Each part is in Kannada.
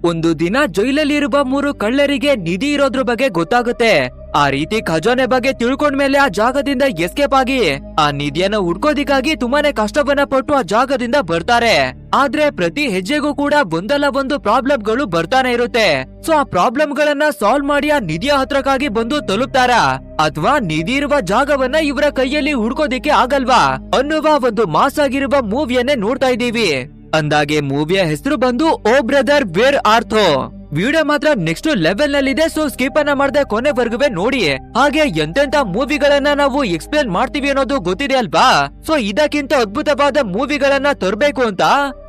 ಒಂದು ದಿನ ಜೈಲಲ್ಲಿರುವ 3 ಕಳ್ಳರಿಗೆ ನಿಧಿ ಇರೋದ್ರ ಬಗ್ಗೆ ಗೊತ್ತಾಗುತ್ತೆ. ಆ ರೀತಿ ಖಜಾನೆ ಬಗ್ಗೆ ತಿಳ್ಕೊಂಡ್ಮೇಲೆ ಆ ಜಾಗದಿಂದ ಎಸ್ಕೇಪ್ ಆಗಿ ಆ ನಿಧಿಯನ್ನ ಹುಡ್ಕೋದಿಕ್ಕಾಗಿ ತುಂಬಾನೇ ಕಷ್ಟವನ್ನ ಪಟ್ಟು ಆ ಜಾಗದಿಂದ ಬರ್ತಾರೆ. ಆದ್ರೆ ಪ್ರತಿ ಹೆಜ್ಜೆಗೂ ಕೂಡ ಒಂದಲ್ಲ ಒಂದು ಪ್ರಾಬ್ಲಮ್ಗಳು ಬರ್ತಾನೆ ಇರುತ್ತೆ. ಸೊ ಆ ಪ್ರಾಬ್ಲಮ್ ಗಳನ್ನ ಸಾಲ್ವ್ ಮಾಡಿ ಆ ನಿಧಿಯ ಹತ್ರಕ್ಕಾಗಿ ಬಂದು ತಲುಪ್ತಾರ, ಅಥವಾ ನಿಧಿ ಇರುವ ಜಾಗವನ್ನ ಇವರ ಕೈಯಲ್ಲಿ ಹುಡ್ಕೋದಿಕ್ಕೆ ಆಗಲ್ವಾ ಅನ್ನುವ ಒಂದು ಮಾಸ್ ಆಗಿರುವ ಮೂವಿಯನ್ನೇ ನೋಡ್ತಾ ಇದೀವಿ. ಅಂದಾಗೆ ಮೂವಿಯ ಹೆಸರು ಬಂದು ಓ ಬ್ರದರ್ ವೇರ್ ಆರ್ಥೋ. ವಿಡಿಯೋ ಮಾತ್ರ ನೆಕ್ಸ್ಟ್ ಲೆವೆಲ್ ನಲ್ಲಿದೆ. ಸೊ ಸ್ಕಿಪ್ ಅನ್ನ ಮಾಡದೆ ಕೊನೆವರೆಗೂ ನೋಡಿ. ಹಾಗೆ ಎಂತೆಂತ ಮೂವಿಗಳನ್ನ ನಾವು ಎಕ್ಸ್ಪ್ಲೇನ್ ಮಾಡ್ತೀವಿ ಅನ್ನೋದು ಗೊತ್ತಿದೆ ಅಲ್ವಾ. ಸೊ ಇದಕ್ಕಿಂತ ಅದ್ಭುತವಾದ ಮೂವಿಗಳನ್ನ ತರಬೇಕು ಅಂತ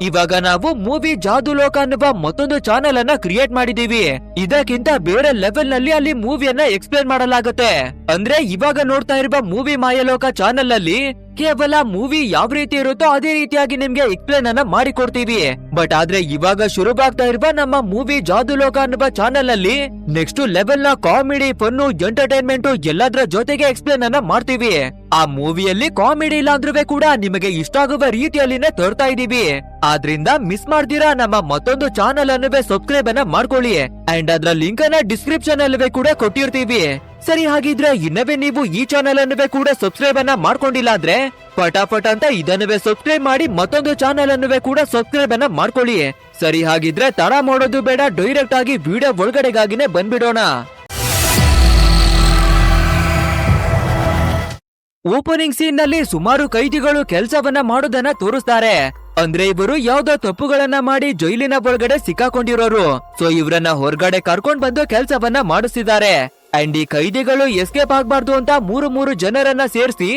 ಇವಾಗ ನಾವು ಮೂವಿ ಜಾದು ಲೋಕ ಅನ್ನುವ ಮತ್ತೊಂದು ಚಾನೆಲ್ ಅನ್ನ ಕ್ರಿಯೇಟ್ ಮಾಡಿದೀವಿ. ಇದಕ್ಕಿಂತ ಬೇರೆ ಲೆವೆಲ್ ನಲ್ಲಿ ಅಲ್ಲಿ ಮೂವಿಯನ್ನ ಎಕ್ಸ್ಪ್ಲೇನ್ ಮಾಡಲಾಗುತ್ತೆ. ಅಂದ್ರೆ ಇವಾಗ ನೋಡ್ತಾ ಇರುವ ಮೂವಿ ಮಾಯಲೋಕ ಚಾನೆಲ್ ಅಲ್ಲಿ ಕೇವಲ ಮೂವಿ ಯಾವ ರೀತಿ ಇರುತ್ತೋ ಅದೇ ರೀತಿಯಾಗಿ ನಿಮ್ಗೆ ಎಕ್ಸ್ಪ್ಲೇನ್ ಅನ್ನ ಮಾಡಿಕೊಡ್ತೀವಿ. ಬಟ್ ಆದ್ರೆ ಇವಾಗ ಶುರುವಾಗ್ತಾ ಇರುವ ನಮ್ಮ ಮೂವಿ ಜಾದು ಲೋಕ ಅನ್ನುವ ಚಾನೆಲ್ ಅಲ್ಲಿ ನೆಕ್ಸ್ಟ್ ಲೆವೆಲ್ ನ ಕಾಮಿಡಿ, ಫನ್ನು, ಎಂಟರ್ಟೈನ್ಮೆಂಟ್ ಎಲ್ಲದರ ಜೊತೆಗೆ ಎಕ್ಸ್ಪ್ಲೇನ್ ಅನ್ನ ಮಾಡ್ತೀವಿ. ಆ ಮೂವಿಯಲ್ಲಿ ಕಾಮಿಡಿ ಇಲ್ಲ ಅಂದ್ರೂ ಕೂಡ ನಿಮಗೆ ಇಷ್ಟ ಆಗುವ ರೀತಿಯಲ್ಲಿನೇ ತರ್ತಾ ಇದೀವಿ. ಆದ್ರಿಂದ ಮಿಸ್ ಮಾಡ್ತೀರಾ ನಮ್ಮ ಮತ್ತೊಂದು ಚಾನೆಲ್ ಅನ್ನುವೆ ಸಬ್ಸ್ಕ್ರೈಬ್ ಅನ್ನ ಮಾಡ್ಕೊಳ್ಳಿ. ಅಂಡ್ ಅದ್ರ ಲಿಂಕ್ ಅನ್ನ ಡಿಸ್ಕ್ರಿಪ್ಷನ್ ಅಲ್ಲವೇ ಕೂಡ ಕೊಟ್ಟಿರ್ತೀವಿ. ಸರಿ, ಹಾಗಿದ್ರೆ ಇನ್ನವೇ ನೀವು ಈ ಚಾನೆಲ್ ಅನ್ನುವೆ ಕೂಡ ಸಬ್ಸ್ಕ್ರೈಬ್ ಅನ್ನ ಮಾಡ್ಕೊಂಡಿಲ್ಲ ಅಂದ್ರೆ ಫಟಾಫಟ್ ಅಂತ ಇದನ್ನವೇ ಸಬ್ಸ್ಕ್ರೈಬ್ ಮಾಡಿ ಮತ್ತೊಂದು ಚಾನೆಲ್ ಅನ್ನುವೆ ಕೂಡ ಸಬ್ಸ್ಕ್ರೈಬ್ ಅನ್ನ ಮಾಡ್ಕೊಳ್ಳಿ. ಸರಿ, ಹಾಗಿದ್ರೆ ತಡ ಮಾಡೋದು ಬೇಡ, ಡೈರೆಕ್ಟ್ ಆಗಿ ವಿಡಿಯೋ ಒಳಗಡೆಗಾಗಿನೇ ಬಂದ್ಬಿಡೋಣ. ಓಪನಿಂಗ್ ಸೀನ್ ನಲ್ಲಿ ಸುಮಾರು ಕೈದಿಗಳು ಕೆಲಸವನ್ನ ಮಾಡೋದನ್ನ ತೋರಿಸ್ತಾರೆ. ಅಂದ್ರೆ ಇವರು ಯಾವ್ದೋ ತಪ್ಪುಗಳನ್ನ ಮಾಡಿ ಜೈಲಿನ ಒಳಗಡೆ ಸಿಕ್ಕಾಕೊಂಡಿರೋರು. ಸೊ ಇವ್ರನ್ನ ಹೊರಗಡೆ ಕರ್ಕೊಂಡ್ ಬಂದು ಕೆಲಸವನ್ನ ಮಾಡಿಸ್ತಿದ್ದಾರೆ. ಅಂಡ್ ಈ ಕೈದಿಗಳು ಎಸ್ಕೇಪ್ ಆಗ್ಬಾರ್ದು ಅಂತ ಮೂರು ಜನರನ್ನ ಸೇರಿಸಿ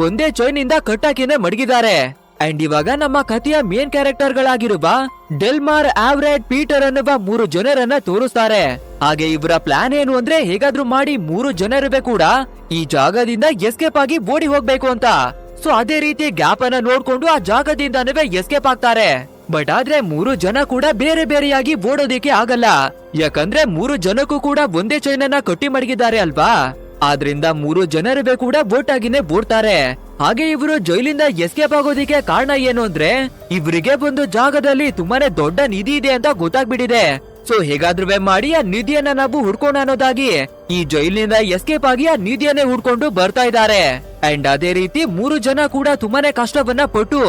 ಒಂದೇ ಚೈನ್ ಇಂದ ಕಟ್ಟಾಕಿನೇ ಮಡಗಿದ್ದಾರೆ. ಅಂಡ್ ಇವಾಗ ನಮ್ಮ ಕಥೆಯ ಮೇನ್ ಕ್ಯಾರೆಕ್ಟರ್ ಗಳಾಗಿರುವ ಡೆಲ್ಮಾರ್, ಆವ್ರೆಡ್, ಪೀಟರ್ ಅನ್ನುವ 3 ಜನರನ್ನ ತೋರಿಸ್ತಾರೆ. ಹಾಗೆ ಇವರ ಪ್ಲಾನ್ ಏನು ಅಂದ್ರೆ ಹೇಗಾದ್ರೂ ಮಾಡಿ 3 ಜನರು ಕೂಡ ಈ ಜಾಗದಿಂದ ಎಸ್ಕೇಪ್ ಆಗಿ ಓಡಿ ಹೋಗ್ಬೇಕು ಅಂತ. ಸೊ ಅದೇ ರೀತಿ ಗ್ಯಾಪ್ ಅನ್ನ ನೋಡ್ಕೊಂಡು ಆ ಜಾಗದಿಂದನೇ ಎಸ್ಕೇಪ್ ಆಗ್ತಾರೆ. ಬಟ್ ಆದ್ರೆ 3 ಜನ ಕೂಡ ಬೇರೆ ಬೇರೆಯಾಗಿ ಓಡೋದಿಕ್ಕೆ ಆಗಲ್ಲ. ಯಾಕಂದ್ರೆ 3 ಜನಕ್ಕೂ ಕೂಡ ಒಂದೇ ಚೈನ್ ಅನ್ನ ಕಟ್ಟಿ ಮಡಗಿದ್ದಾರೆ ಅಲ್ವಾ. ಆದ್ರಿಂದ 3 ಜನರು ಕೂಡ ಒಟ್ಟಾಗಿನೇ ಓಡ್ತಾರೆ. ಹಾಗೆ ಇವರು ಜೈಲಿಂದ ಎಸ್ಕೇಪ್ ಆಗೋದಿಕ್ಕೆ ಕಾರಣ ಏನು ಅಂದ್ರೆ ಇವರಿಗೆ ಒಂದು ಜಾಗದಲ್ಲಿ ತುಂಬಾನೇ ದೊಡ್ಡ ನಿಧಿ ಇದೆ ಅಂತ ಗೊತ್ತಾಗ್ಬಿಟ್ಟಿದೆ. ಸೊ ಹೇಗಾದ್ರೂ ಮಾಡಿ ಆ ನಿಧಿಯನ್ನ ನಾವು ಹುಡ್ಕೋಣ ಅನ್ನೋದಾಗಿ ಈ ಜೈಲಿನಿಂದ ಎಸ್ಕೇಪ್ ಆಗಿ ಆ ನಿಧಿಯನ್ನೇ ಹುಡ್ಕೊಂಡು ಬರ್ತಾ ಇದ್ದಾರೆ. ಅಂಡ್ ಅದೇ ರೀತಿ 3 ಜನ ಕೂಡ ತುಂಬಾನೇ ಕಷ್ಟವನ್ನ ಪಟ್ಟು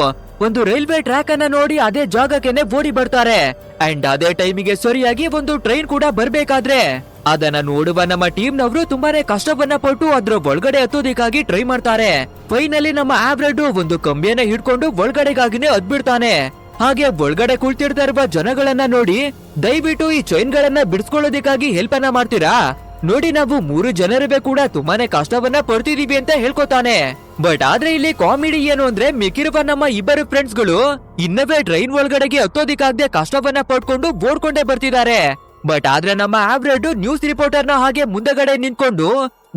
ಒಂದು ರೈಲ್ವೆ ಟ್ರ್ಯಾಕ್ ಅನ್ನ ನೋಡಿ ಅದೇ ಜಾಗಕ್ಕೆನೆ ಓಡಿ ಬರ್ತಾರೆ. ಅಂಡ್ ಅದೇ ಟೈಮಿಗೆ ಸರಿಯಾಗಿ ಒಂದು ಟ್ರೈನ್ ಕೂಡ ಬರ್ಬೇಕಾದ್ರೆ ಅದನ್ನ ನೋಡುವ ನಮ್ಮ ಟೀಮ್ ನವರು ತುಂಬಾನೇ ಕಷ್ಟವನ್ನ ಪಟ್ಟು ಅದ್ರ ಒಳಗಡೆ ಹತ್ತೋದಿಕ್ಕಾಗಿ ಟ್ರೈ ಮಾಡ್ತಾರೆ. ಫೈನಲಿ ನಮ್ಮ ಆವ್ರೆಡ್ ಒಂದು ಕಂಬಿಯನ್ನ ಹಿಡ್ಕೊಂಡು ಒಳಗಡೆಗಾಗಿನೇ ಹತ್ಬಿಡ್ತಾನೆ. ಹಾಗೆ ಒಳಗಡೆ ಕುಳಿತಿರ್ತಾ ಇರುವ ಜನಗಳನ್ನ ನೋಡಿ ದಯವಿಟ್ಟು ಈ ಚೈನ್ ಗಳನ್ನ ಬಿಡಿಸ್ಕೊಳ್ಳೋದಿಕ್ಕಾಗಿ ಹೆಲ್ಪ್ ಅನ್ನ ಮಾಡ್ತೀರಾ ನೋಡಿ, ನಾವು 3 ಜನರು ಕೂಡ ತುಂಬಾನೇ ಕಷ್ಟವನ್ನ ಪಡ್ತಿದೀವಿ ಅಂತ ಹೇಳ್ಕೊತಾನೆ. ಬಟ್ ಆದ್ರೆ ಇಲ್ಲಿ ಕಾಮಿಡಿ ಏನು ಅಂದ್ರೆ ಮಿಕ್ಕಿರುವ ನಮ್ಮ ಇಬ್ಬರು ಫ್ರೆಂಡ್ಸ್ ಗಳು ಇನ್ನವೇ ಟ್ರೈನ್ ಒಳಗಡೆಗೆ ಹತ್ತೋದಿಕ್ಕಾಗದೆ ಕಷ್ಟವನ್ನ ಪಡ್ಕೊಂಡು ಓಡ್ಕೊಂಡೇ ಬರ್ತಿದ್ದಾರೆ. ಬಟ್ ಆದ್ರೆ ನಮ್ಮ ಆವ್ರೆಡ್ ನ್ಯೂಸ್ ರಿಪೋರ್ಟರ್ ನ ಹಾಗೆ ಮುಂದಗಡೆ ನಿಂತ್ಕೊಂಡು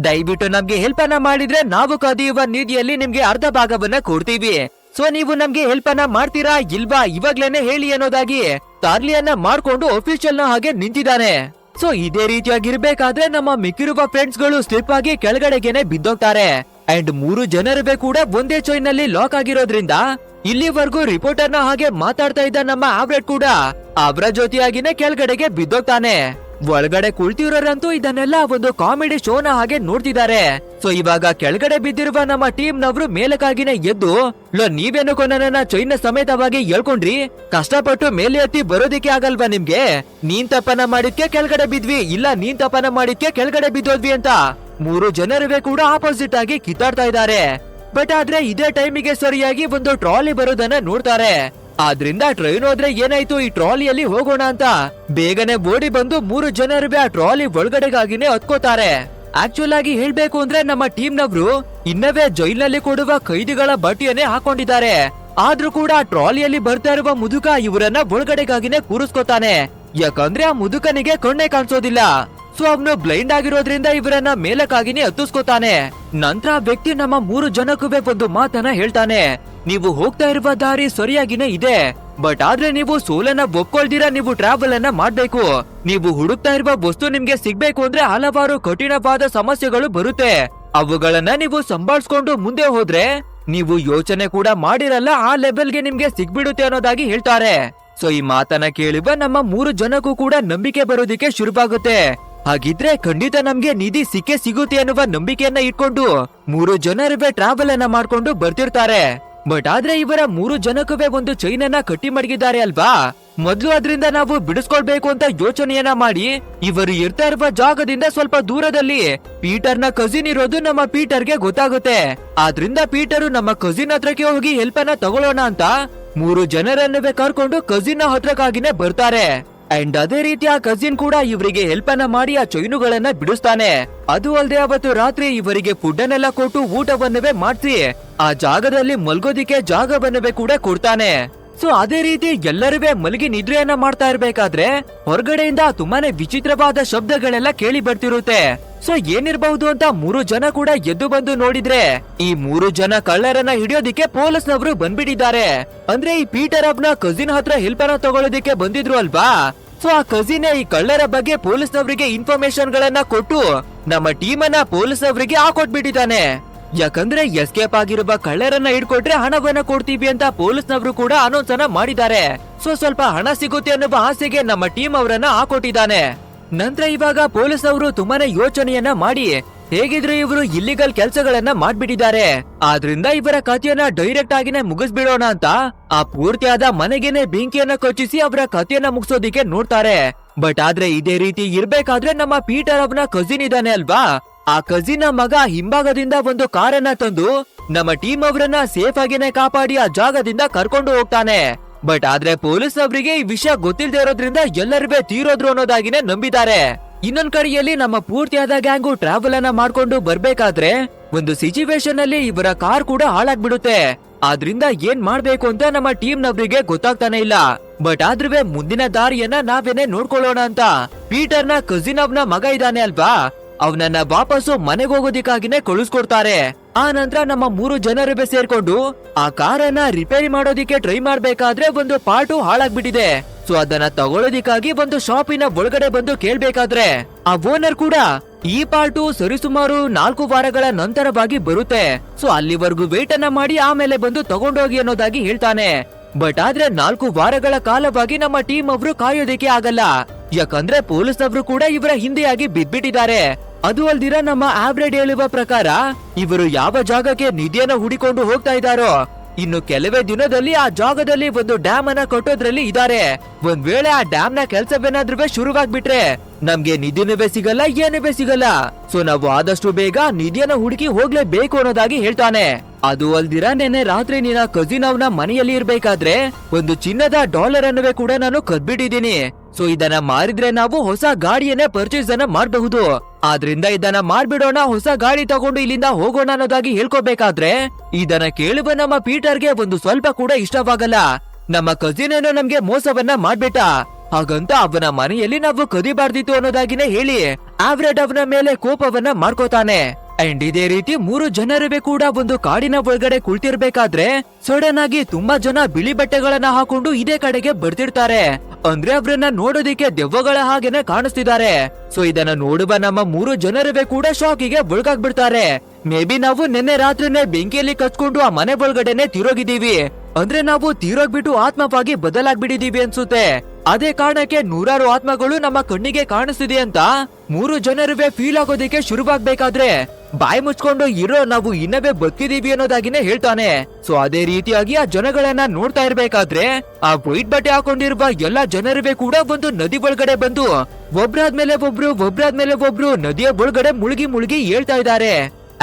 ದಯವಿಟ್ಟು ನಮ್ಗೆ ಹೆಲ್ಪ್ ಅನ್ನ ಮಾಡಿದ್ರೆ ನಾವು ಕದಿಯುವ ನಿಧಿಯಲ್ಲಿ ನಿಮ್ಗೆ ಅರ್ಧ ಭಾಗವನ್ನ ಕೊಡ್ತೀವಿ. ಸೊ ನೀವು ನಮ್ಗೆ ಹೆಲ್ಪ್ ಅನ್ನ ಮಾಡ್ತೀರಾ ಇಲ್ವಾ ಇವಾಗ್ಲೇನೆ ಹೇಳಿ ಅನ್ನೋದಾಗಿ ತಾರ್ಲಿಯನ್ನ ಮಾಡ್ಕೊಂಡು ಅಫಿಷಿಯಲ್ ನ ಹಾಗೆ ನಿಂತಿದ್ದಾನೆ. ಸೊ ಇದೇ ರೀತಿಯಾಗಿರ್ಬೇಕಾದ್ರೆ ನಮ್ಮ ಮಿಕ್ಕಿರುವ ಫ್ರೆಂಡ್ಸ್ ಗಳು ಸ್ಲಿಪ್ ಆಗಿ ಕೆಳಗಡೆಗೆನೆ ಬಿದ್ದೋಗ್ತಾರೆ. ಅಂಡ್ 3 ಜನರು ಕೂಡ ಒಂದೇ ಚೈನ್ ನಲ್ಲಿ ಲಾಕ್ ಆಗಿರೋದ್ರಿಂದ ಇಲ್ಲಿವರೆಗೂ ರಿಪೋರ್ಟರ್ ನ ಹಾಗೆ ಮಾತಾಡ್ತಾ ಇದ್ದ ನಮ್ಮ ಆವ್ರೆಡ್ ಕೂಡ ಅವರ ಜೊತೆಯಾಗಿನೇ ಕೆಳಗಡೆಗೆ ಬಿದ್ದೋಗ್ತಾನೆ. ಒಳಗಡೆ ಕುಳಿತಿರೋರಂತೂ ಇದನ್ನೆಲ್ಲ ಒಂದು ಕಾಮಿಡಿ ಶೋನ ಹಾಗೆ ನೋಡ್ತಿದ್ದಾರೆ. ಸೊ ಇವಾಗ ಕೆಳಗಡೆ ಬಿದ್ದಿರುವ ನಮ್ಮ ಟೀಮ್ ನವರು ಮೇಲಕ್ಕಾಗಿನೇ ಎದ್ದು ನೀವೇನು ನನ್ನ ಚೈನ ಸಮೇತವಾಗಿ ಹೇಳ್ಕೊಂಡ್ರಿ, ಕಷ್ಟಪಟ್ಟು ಮೇಲೆ ಎತ್ತಿ ಬರೋದಿಕ್ಕೆ ಆಗಲ್ವಾ ನಿಮ್ಗೆ, ನೀನ್ ತಪ್ಪನ ಮಾಡಿದ್ಕೆ ಕೆಳಗಡೆ ಬಿದ್ವಿ, ಇಲ್ಲ ನೀನ್ ತಪ್ಪನ ಮಾಡಿದ್ಕೆ ಕೆಳಗಡೆ ಬಿದ್ದೋದ್ವಿ ಅಂತ 3 ಜನರು ಕೂಡ ಆಪೋಸಿಟ್ ಆಗಿ ಕಿತ್ತಾಡ್ತಾ ಇದ್ದಾರೆ. ಬಟ್ ಆದ್ರೆ ಇದೇ ಟೈಮಿಗೆ ಸರಿಯಾಗಿ ಒಂದು ಟ್ರಾಲಿ ಬರೋದನ್ನ ನೋಡ್ತಾರೆ. ಆದ್ರಿಂದ ಟ್ರೈನ್ ಹೋದ್ರೆ ಏನಾಯ್ತು, ಈ ಟ್ರಾಲಿಯಲ್ಲಿ ಹೋಗೋಣ ಅಂತ ಬೇಗನೆ ಓಡಿ ಬಂದು 3 ಜನರು ಆ ಟ್ರಾಲಿ ಒಳಗಡೆಗಾಗಿನೇ ಹತ್ಕೋತಾರೆ. ಆಕ್ಚುಲ್ ಆಗಿ ಹೇಳ್ಬೇಕು ಅಂದ್ರೆ ನಮ್ಮ ಟೀಮ್ ನವರು ಇನ್ನವೇ ಜೈಲಿನಲ್ಲಿ ಕೊಡುವ ಕೈದಿಗಳ ಬಟ್ಟೆಯನ್ನೇ ಹಾಕೊಂಡಿದ್ದಾರೆ. ಆದ್ರೂ ಕೂಡ ಆ ಟ್ರಾಲಿಯಲ್ಲಿ ಬರ್ತಾ ಇರುವ ಮುದುಕ ಇವರನ್ನ ಒಳಗಡೆಗಾಗಿನೇ ಕೂರಿಸ್ಕೊತಾನೆ. ಯಾಕಂದ್ರೆ ಆ ಮುದುಕನಿಗೆ ಕಣ್ಣೇ ಕಾಣಿಸೋದಿಲ್ಲ. ಸೊ ಅವನು ಬ್ಲೈಂಡ್ ಆಗಿರೋದ್ರಿಂದ ಇವರನ್ನ ಮೇಲಕ್ಕಾಗಿನೇ ಹತ್ತಿಸ್ಕೊತಾನೆ. ನಂತರ ಆ ವ್ಯಕ್ತಿ ನಮ್ಮ 3 ಜನಕ್ಕೂ ಒಂದು ಮಾತನ್ನ ಹೇಳ್ತಾನೆ, ನೀವು ಹೋಗ್ತಾ ಇರುವ ದಾರಿ ಸರಿಯಾಗಿನೇ ಇದೆ, ಬಟ್ ಆದ್ರೆ ನೀವು ಸೋಲನ್ನ ಒಪ್ಕೊಳ್ದಿರಾ ನೀವು ಟ್ರಾವೆಲ್ ಅನ್ನ ಮಾಡ್ಬೇಕು. ನೀವು ಹುಡುಕ್ತಾ ಇರುವ ವಸ್ತು ನಿಮ್ಗೆ ಸಿಗ್ಬೇಕು ಅಂದ್ರೆ ಹಲವಾರು ಕಠಿಣವಾದ ಸಮಸ್ಯೆಗಳು ಬರುತ್ತೆ. ಅವುಗಳನ್ನ ನೀವು ಸಂಭಾಳಿಸ್ಕೊಂಡು ಮುಂದೆ ಹೋದ್ರೆ ನೀವು ಯೋಚನೆ ಕೂಡ ಮಾಡಿರಲ್ಲ ಆ ಲೆವೆಲ್ಗೆ ನಿಮ್ಗೆ ಸಿಗ್ಬಿಡುತ್ತೆ ಅನ್ನೋದಾಗಿ ಹೇಳ್ತಾರೆ. ಸೊ ಈ ಮಾತನ್ನ ಕೇಳುವ ನಮ್ಮ 3 ಜನಕ್ಕೂ ಕೂಡ ನಂಬಿಕೆ ಬರೋದಿಕ್ಕೆ ಶುರುವಾಗುತ್ತೆ. ಹಾಗಿದ್ರೆ ಖಂಡಿತ ನಮ್ಗೆ ನಿಧಿ ಸಿಕ್ಕೇ ಸಿಗುತ್ತೆ ಅನ್ನುವ ನಂಬಿಕೆಯನ್ನ ಇಟ್ಕೊಂಡು 3 ಜನರುವೆ ಟ್ರಾವೆಲ್ ಅನ್ನ ಮಾಡ್ಕೊಂಡು ಬರ್ತಿರ್ತಾರೆ. ಬಟ್ ಆದ್ರೆ ಇವರ 3 ಜನಕ್ಕೂ ಒಂದು ಚೈನ್ ಅನ್ನ ಕಟ್ಟಿ ಮಡಗಿದ್ದಾರೆ ಅಲ್ವಾ. ಮೊದ್ಲು ಅದರಿಂದ ನಾವು ಬಿಡಿಸ್ಕೊಳ್ಬೇಕು ಅಂತ ಯೋಚನೆಯನ್ನ ಮಾಡಿ ಇವರು ಇರ್ತಾ ಇರುವ ಜಾಗದಿಂದ ಸ್ವಲ್ಪ ದೂರದಲ್ಲಿ ಪೀಟರ್ನ ಕಸಿನ್ ಇರೋದು ನಮ್ಮ ಪೀಟರ್ಗೆ ಗೊತ್ತಾಗುತ್ತೆ. ಆದ್ರಿಂದ ಪೀಟರು ನಮ್ಮ ಕಸಿನ್ ಹತ್ರಕ್ಕೆ ಹೋಗಿ ಹೆಲ್ಪ್ ಅನ್ನ ತಗೊಳ್ಳೋಣ ಅಂತ 3 ಜನರನ್ನುವೆ ಕರ್ಕೊಂಡು ಕಸಿನ್ ಹತ್ರಕ್ಕಾಗಿನೇ ಬರ್ತಾರೆ. ಅಂಡ್ ಅದೇ ರೀತಿ ಆ ಕಸಿನ್ ಕೂಡ ಇವರಿಗೆ ಹೆಲ್ಪ್ ಅನ್ನ ಮಾಡಿ ಆ ಚೈನುಗಳನ್ನ ಬಿಡಿಸ್ತಾನೆ. ಅದು ಅಲ್ಲದೆ ಅವತ್ತು ರಾತ್ರಿ ಇವರಿಗೆ ಫುಡ್ ಅನ್ನೆಲ್ಲ ಕೊಟ್ಟು ಊಟವನ್ನುವೆ ಮಾಡಿಸಿ ಆ ಜಾಗದಲ್ಲಿ ಮಲ್ಗೋದಿಕ್ಕೆ ಜಾಗವನ್ನುವೆ ಕೂಡ ಕೊಡ್ತಾನೆ. ಸೊ ಅದೇ ರೀತಿ ಎಲ್ಲರುವೆ ಮಲಗಿ ನಿದ್ರೆಯನ್ನ ಮಾಡ್ತಾ ಇರ್ಬೇಕಾದ್ರೆ ಹೊರಗಡೆಯಿಂದ ತುಂಬಾನೇ ವಿಚಿತ್ರವಾದ ಶಬ್ದಗಳೆಲ್ಲ ಕೇಳಿ ಬರ್ತಿರುತ್ತೆ. ಸೊ ಏನಿರಬಹುದು ಅಂತ 3 ಜನ ಕೂಡ ಎದ್ದು ಬಂದು ನೋಡಿದ್ರೆ ಈ 3 ಜನ ಕಳ್ಳರನ್ನ ಹಿಡಿಯೋದಿಕ್ಕೆ ಪೊಲೀಸ್ನವರು ಬಂದ್ಬಿಟ್ಟಿದ್ದಾರೆ. ಅಂದ್ರೆ ಈ ಪೀಟರ್ ಅಬ್ನ ಕಸಿನ್ ಹತ್ರ ಹೆಲ್ಪ್ ಅನ್ನ ತಗೊಳ್ಳೋದಿಕ್ಕೆ ಬಂದಿದ್ರು ಅಲ್ವಾ. ಸೊ ಆ ಕಸಿನ್ ಈ ಕಳ್ಳರ ಬಗ್ಗೆ ಪೊಲೀಸ್ನವರಿಗೆ ಇನ್ಫಾರ್ಮೇಶನ್ ಗಳನ್ನ ಕೊಟ್ಟು ನಮ್ಮ ಟೀಮ್ ಅನ್ನ ಪೊಲೀಸ್ನವರಿಗೆ ಹಾಕೊಟ್ಬಿಟ್ಟಿದ್ದಾನೆ. ಯಾಕಂದ್ರೆ ಎಸ್ಕೇಪ್ ಆಗಿರುವ ಕಳ್ಳರನ್ನ ಹಿಡ್ಕೊಟ್ರೆ ಹಣವನ್ನ ಕೊಡ್ತೀವಿ ಅಂತ ಪೊಲೀಸ್ನವರು ಕೂಡ ಅನೌನ್ಸ್ ಅನ್ನ ಮಾಡಿದ್ದಾರೆ. ಸೊ ಸ್ವಲ್ಪ ಹಣ ಸಿಗುತ್ತೆ ಅನ್ನುವ ಆಸೆಗೆ ನಮ್ಮ ಟೀಮ್ ಅವರನ್ನ ಹಾಕೊಟ್ಟಿದ್ದಾನೆ. ನಂತರ ಇವಾಗ ಪೊಲೀಸ್ನವರು ತುಂಬಾನೇ ಯೋಚನೆಯನ್ನ ಮಾಡಿ ಹೇಗಿದ್ರು ಇವರು ಇಲ್ಲಿಗಲ್ ಕೆಲಸಗಳನ್ನ ಮಾಡ್ಬಿಟ್ಟಿದ್ದಾರೆ, ಆದ್ರಿಂದ ಇವರ ಕಥೆಯನ್ನ ಡೈರೆಕ್ಟ್ ಆಗಿನೇ ಮುಗಿಸ್ಬಿಡೋಣ ಅಂತ ಆ ಪೂರ್ತಿಯಾದ ಮನೆಗೆನೆ ಬೆಂಕಿಯನ್ನ ಕಚ್ಚಿಸಿ ಅವರ ಕಥೆಯನ್ನ ಮುಗಿಸೋದಿಕ್ಕೆ ನೋಡ್ತಾರೆ. ಬಟ್ ಆದ್ರೆ ಇದೇ ರೀತಿ ಇರ್ಬೇಕಾದ್ರೆ ನಮ್ಮ ಪೀಟರ್ ಅವನ ಕಸಿನ್ ಇದ್ದಾನೆ ಅಲ್ವಾ, ಆ ಕಸಿನ್ ಮಗ ಹಿಂಭಾಗದಿಂದ ಒಂದು ಕಾರನ್ನ ತಂದು ನಮ್ಮ ಟೀಮ್ ಅವರನ್ನ ಸೇಫ್ ಆಗಿನೇ ಕಾಪಾಡಿ ಆ ಜಾಗದಿಂದ ಕರ್ಕೊಂಡು ಹೋಗ್ತಾನೆ. ಬಟ್ ಆದ್ರೆ ಪೊಲೀಸ್ ಅವರಿಗೆ ಈ ವಿಷಯ ಗೊತ್ತಿಲ್ಲದೆ ಇರೋದ್ರಿಂದ ಎಲ್ಲರೂ ತೀರೋದ್ರು ಅನ್ನೋದಾಗಿನೇ ನಂಬಿದ್ದಾರೆ. ಇನ್ನೊಂದ್ ಕಡೆಯಲ್ಲಿ ನಮ್ಮ ಪೂರ್ತಿಯಾದ ಗ್ಯಾಂಗು ಟ್ರಾವೆಲ್ ಅನ್ನ ಮಾಡ್ಕೊಂಡು ಬರ್ಬೇಕಾದ್ರೆ ಒಂದು ಸಿಚುವೇಶನ್ ಅಲ್ಲಿ ಇವರ ಕಾರ್ ಕೂಡ ಹಾಳಾಗ್ಬಿಡುತ್ತೆ. ಆದ್ರಿಂದ ಏನ್ ಮಾಡ್ಬೇಕು ಅಂತ ನಮ್ಮ ಟೀಮ್ ನವರಿಗೆ ಗೊತ್ತಾಗ್ತಾನೆ ಇಲ್ಲ. ಬಟ್ ಆದ್ರೂ ಮುಂದಿನ ದಾರಿಯನ್ನ ನಾವೇನೆ ನೋಡ್ಕೊಳ್ಳೋಣ ಅಂತ ಪೀಟರ್ನ ಕಸಿನ್ ಅವನ ಮಗ ಇದ್ದಾನೆ ಅಲ್ವಾ, ಅವನನ್ನ ವಾಪಸ್ಸು ಮನೆಗೆ ಹೋಗೋದಿಕ್ಕಾಗಿನೇ ಕಳಿಸ್ಕೊಡ್ತಾರೆ. ಆ ನಂತರ ನಮ್ಮ 3 ಜನರು ಸೇರ್ಕೊಂಡು ಆ ಕಾರನ್ನ ರಿಪೇರಿ ಮಾಡೋದಿಕ್ಕೆ ಟ್ರೈ ಮಾಡ್ಬೇಕಾದ್ರೆ ಒಂದು ಪಾರ್ಟು ಹಾಳಾಗ್ಬಿಟ್ಟಿದೆ. ಸೊ ಅದನ್ನ ತಗೊಳ್ಳೋದಿಕ್ಕಾಗಿ ಒಂದು ಶಾಪಿನ ಒಳಗಡೆ ಬಂದು ಕೇಳ್ಬೇಕಾದ್ರೆ ಆ ಓನರ್ ಕೂಡ ಈ ಪಾರ್ಟು ಸರಿಸುಮಾರು 4 ವಾರಗಳ ನಂತರವಾಗಿ ಬರುತ್ತೆ, ಸೊ ಅಲ್ಲಿವರೆಗೂ ವೇಟ್ ಅನ್ನ ಮಾಡಿ ಆಮೇಲೆ ಬಂದು ತಗೊಂಡೋಗಿ ಅನ್ನೋದಾಗಿ ಹೇಳ್ತಾನೆ. ಬಟ್ ಆದ್ರೆ 4 ವಾರಗಳ ಕಾಲವಾಗಿ ನಮ್ಮ ಟೀಮ್ ಅವರು ಕಾಯೋದಿಕ್ಕೆ ಆಗಲ್ಲ. ಯಾಕಂದ್ರೆ ಪೊಲೀಸ್ ಅವರು ಕೂಡ ಇವರ ಹಿಂದೆಯಾಗಿ ಬಿದ್ಬಿಟ್ಟಿದ್ದಾರೆ. ಅದು ಅಲ್ದಿರ ನಮ್ಮ ಆವ್ರೇಡ್ ಹೇಳುವ ಪ್ರಕಾರ ಇವರು ಯಾವ ಜಾಗಕ್ಕೆ ನಿಧಿಯನ್ನ ಹುಡಿಕೊಂಡು ಹೋಗ್ತಾ ಇದ್ದಾರೋ ಇನ್ನು ಕೆಲವೇ ದಿನದಲ್ಲಿ ಆ ಜಾಗದಲ್ಲಿ ಒಂದು ಡ್ಯಾಮ್ ಅನ್ನ ಕಟ್ಟೋದ್ರಲ್ಲಿ ಇದ್ದಾರೆ. ಒಂದ್ ವೇಳೆ ಆ ಡ್ಯಾಮ್ ನ ಕೆಲ್ಸವೇನಾದ್ರೂ ಶುರುವಾಗ್ಬಿಟ್ರೆ ನಮ್ಗೆ ನಿಧಿನೂ ಸಿಗಲ್ಲ ಏನೂ ಸಿಗಲ್ಲ. ಸೊ ನಾವು ಆದಷ್ಟು ಬೇಗ ನಿಧಿಯನ್ನ ಹುಡುಕಿ ಹೋಗ್ಲೇಬೇಕು ಅನ್ನೋದಾಗಿ ಹೇಳ್ತಾನೆ. ಅದು ಅಲ್ದಿರ ನೆನ್ನೆ ರಾತ್ರಿ ನಿನ್ನ ಕಸಿನ್ ಅವನ ಮನೆಯಲ್ಲಿ ಇರ್ಬೇಕಾದ್ರೆ ಒಂದು ಚಿನ್ನದ ಡಾಲರ್ ಅನ್ನುವೆ ಕೂಡ ನಾನು ಕದ್ಬಿಟ್ಟಿದ್ದೀನಿ. ಸೊ ಇದನ್ನ ಮಾರಿದ್ರೆ ನಾವು ಹೊಸ ಗಾಡಿಯನ್ನೇ ಪರ್ಚೇಸ್ ಅನ್ನ ಮಾಡಬಹುದು, ಆದ್ರಿಂದ ಇದನ್ನ ಮಾರ್ಬಿಡೋಣ, ಹೊಸ ಗಾಡಿ ತಗೊಂಡು ಇಲ್ಲಿಂದ ಹೋಗೋಣ ಅನ್ನೋದಾಗಿ ಹೇಳ್ಕೋಬೇಕಾದ್ರೆ ಇದನ್ನ ಕೇಳುವ ನಮ್ಮ ಪೀಟರ್ಗೆ ಒಂದು ಸ್ವಲ್ಪ ಕೂಡ ಇಷ್ಟವಾಗಲ್ಲ. ನಮ್ಮ ಕಸಿನ್ ಏನೋ ನಮ್ಗೆ ಮೋಸವನ್ನ ಮಾಡ್ಬಿಟ್ಟ, ಹಾಗಂತ ಅವನ ಮನೆಯಲ್ಲಿ ನಾವು ಕದಿಬಾರ್ದಿತ್ತು ಅನ್ನೋದಾಗಿನೇ ಹೇಳಿ ಆವ್ರೇಡ್ ಅವನ ಮೇಲೆ ಕೋಪವನ್ನ ಮಾಡ್ಕೋತಾನೆ. ಅಂಡ್ ಇದೇ ರೀತಿ 3 ಜನರುವೆ ಕೂಡ ಒಂದು ಕಾಡಿನ ಒಳಗಡೆ ಕುಳಿತಿರ್ಬೇಕಾದ್ರೆ ಸಡನ್ ಆಗಿ ತುಂಬಾ ಜನ ಬಿಳಿ ಬಟ್ಟೆಗಳನ್ನ ಹಾಕೊಂಡು ಇದೇ ಕಡೆಗೆ ಬರ್ತಿರ್ತಾರೆ. ಅಂದ್ರೆ ಅವ್ರನ್ನ ನೋಡೋದಿಕ್ಕೆ ದೆವ್ವಗಳ ಹಾಗೇನೆ ಕಾಣಿಸ್ತಿದ್ದಾರೆ. ಸೊ ಇದನ್ನ ನೋಡುವ ನಮ್ಮ 3 ಜನರುವೆ ಕೂಡ ಶಾಕಿಗೆ ಒಳಗಾಗ್ಬಿಡ್ತಾರೆ. ಮೇ ಬಿ ನಾವು ನಿನ್ನೆ ರಾತ್ರಿನೇ ಬೆಂಕಿಯಲ್ಲಿ ಕಚ್ಕೊಂಡು ಆ ಮನೆ ಒಳಗಡೆನೆ ತೀರೋಗಿದ್ದೀವಿ, ಅಂದ್ರೆ ನಾವು ತೀರೋಗ್ಬಿಟ್ಟು ಆತ್ಮವಾಗಿ ಬದಲಾಗ್ಬಿಟ್ಟಿದೀವಿ ಅನ್ಸುತ್ತೆ. ಅದೇ ಕಾರಣಕ್ಕೆ 100 ಆತ್ಮಗಳು ನಮ್ಮ ಕಣ್ಣಿಗೆ ಕಾಣಿಸ್ತಿದೆ ಅಂತ 3 ಜನರುವೆ ಫೀಲ್ ಆಗೋದಿಕ್ಕೆ ಶುರುವಾಗ್ಬೇಕಾದ್ರೆ ಬಾಯಿ ಮುಚ್ಕೊಂಡು ಇರೋ ನಾವು ಇನ್ನವೇ ಬದುಕಿದೀವಿ ಅನ್ನೋದಾಗಿನೇ ಹೇಳ್ತಾನೆ. ಸೊ ಅದೇ ರೀತಿಯಾಗಿ ಆ ಜನಗಳನ್ನ ನೋಡ್ತಾ ಇರ್ಬೇಕಾದ್ರೆ ಆ ವೈಟ್ ಬಟ್ಟೆ ಹಾಕೊಂಡಿರುವ ಎಲ್ಲಾ ಜನರುವೆ ಕೂಡ ಒಂದು ನದಿ ಒಳಗಡೆ ಬಂದು ಒಬ್ರಾದ್ಮೇಲೆ ಒಬ್ರು ನದಿಯ ಒಳಗಡೆ ಮುಳುಗಿ ಹೇಳ್ತಾ ಇದ್ದಾರೆ.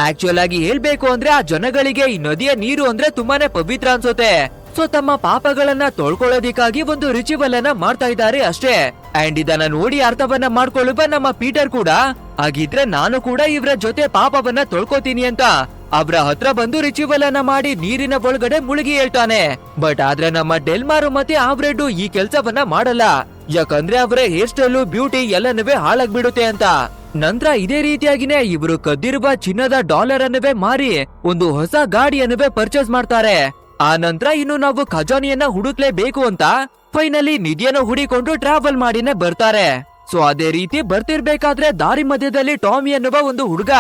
ಆಕ್ಚುಲ್ ಆಗಿ ಹೇಳ್ಬೇಕು ಅಂದ್ರೆ ಆ ಜನಗಳಿಗೆ ಈ ನದಿಯ ನೀರು ಅಂದ್ರೆ ತುಂಬಾನೇ ಪವಿತ್ರ ಅನ್ಸುತ್ತೆ. ಸೊ ತಮ್ಮ ಪಾಪಗಳನ್ನ ತೊಳ್ಕೊಳ್ಳೋದಿಕ್ಕಾಗಿ ಒಂದು ರಿಚುವಲ್ ಅನ್ನ ಮಾಡ್ತಾ ಇದ್ದಾರೆ ಅಷ್ಟೇ. ಅಂಡ್ ಇದನ್ನ ನೋಡಿ ಅರ್ಥವನ್ನ ಮಾಡ್ಕೊಳ್ಳುವ ನಮ್ಮ ಪೀಟರ್ ಕೂಡ ಹಾಗಿದ್ರೆ ನಾನು ಕೂಡ ಇವರ ಜೊತೆ ಪಾಪವನ್ನ ತೊಳ್ಕೊತೀನಿ ಅಂತ ಅವರ ಹತ್ರ ಬಂದು ರಿಚುವಲ್ ಅನ್ನ ಮಾಡಿ ನೀರಿನ ಒಳಗಡೆ ಮುಳುಗಿ ಹೇಳ್ತಾನೆ. ಬಟ್ ಆದ್ರೆ ನಮ್ಮ ಡೆಲ್ಮಾರು ಮತ್ತೆ ಆವ್ರೇಡ್ ಈ ಕೆಲ್ಸವನ್ನ ಮಾಡಲ್ಲ, ಯಾಕಂದ್ರೆ ಅವರ ಹೇರ್ ಸ್ಟೈಲು ಬ್ಯೂಟಿ ಎಲ್ಲನೂ ಹಾಳಾಗ್ಬಿಡುತ್ತೆ ಅಂತ. ನಂತರ ಇದೇ ರೀತಿಯಾಗಿನೇ ಇವರು ಕದ್ದಿರುವ ಚಿನ್ನದ ಡಾಲರ್ ಅನ್ನುವೇ ಮಾರಿ ಒಂದು ಹೊಸ ಗಾಡಿಯನ್ನುವೇ ಪರ್ಚೇಸ್ ಮಾಡ್ತಾರೆ. ಆ ನಂತರ ಇನ್ನು ನಾವು ಖಜಾನೆಯನ್ನ ಹುಡುಕ್ಲೇಬೇಕು ಅಂತ ಫೈನಲಿ ನಿಧಿಯನ್ನು ಹುಡಿಕೊಂಡು ಟ್ರಾವೆಲ್ ಮಾಡಿನೇ ಬರ್ತಾರೆ. ಸೊ ಅದೇ ರೀತಿ ಬರ್ತಿರ್ಬೇಕಾದ್ರೆ ದಾರಿ ಮಧ್ಯದಲ್ಲಿ ಟಾಮಿ ಅನ್ನುವ ಒಂದು ಹುಡುಗ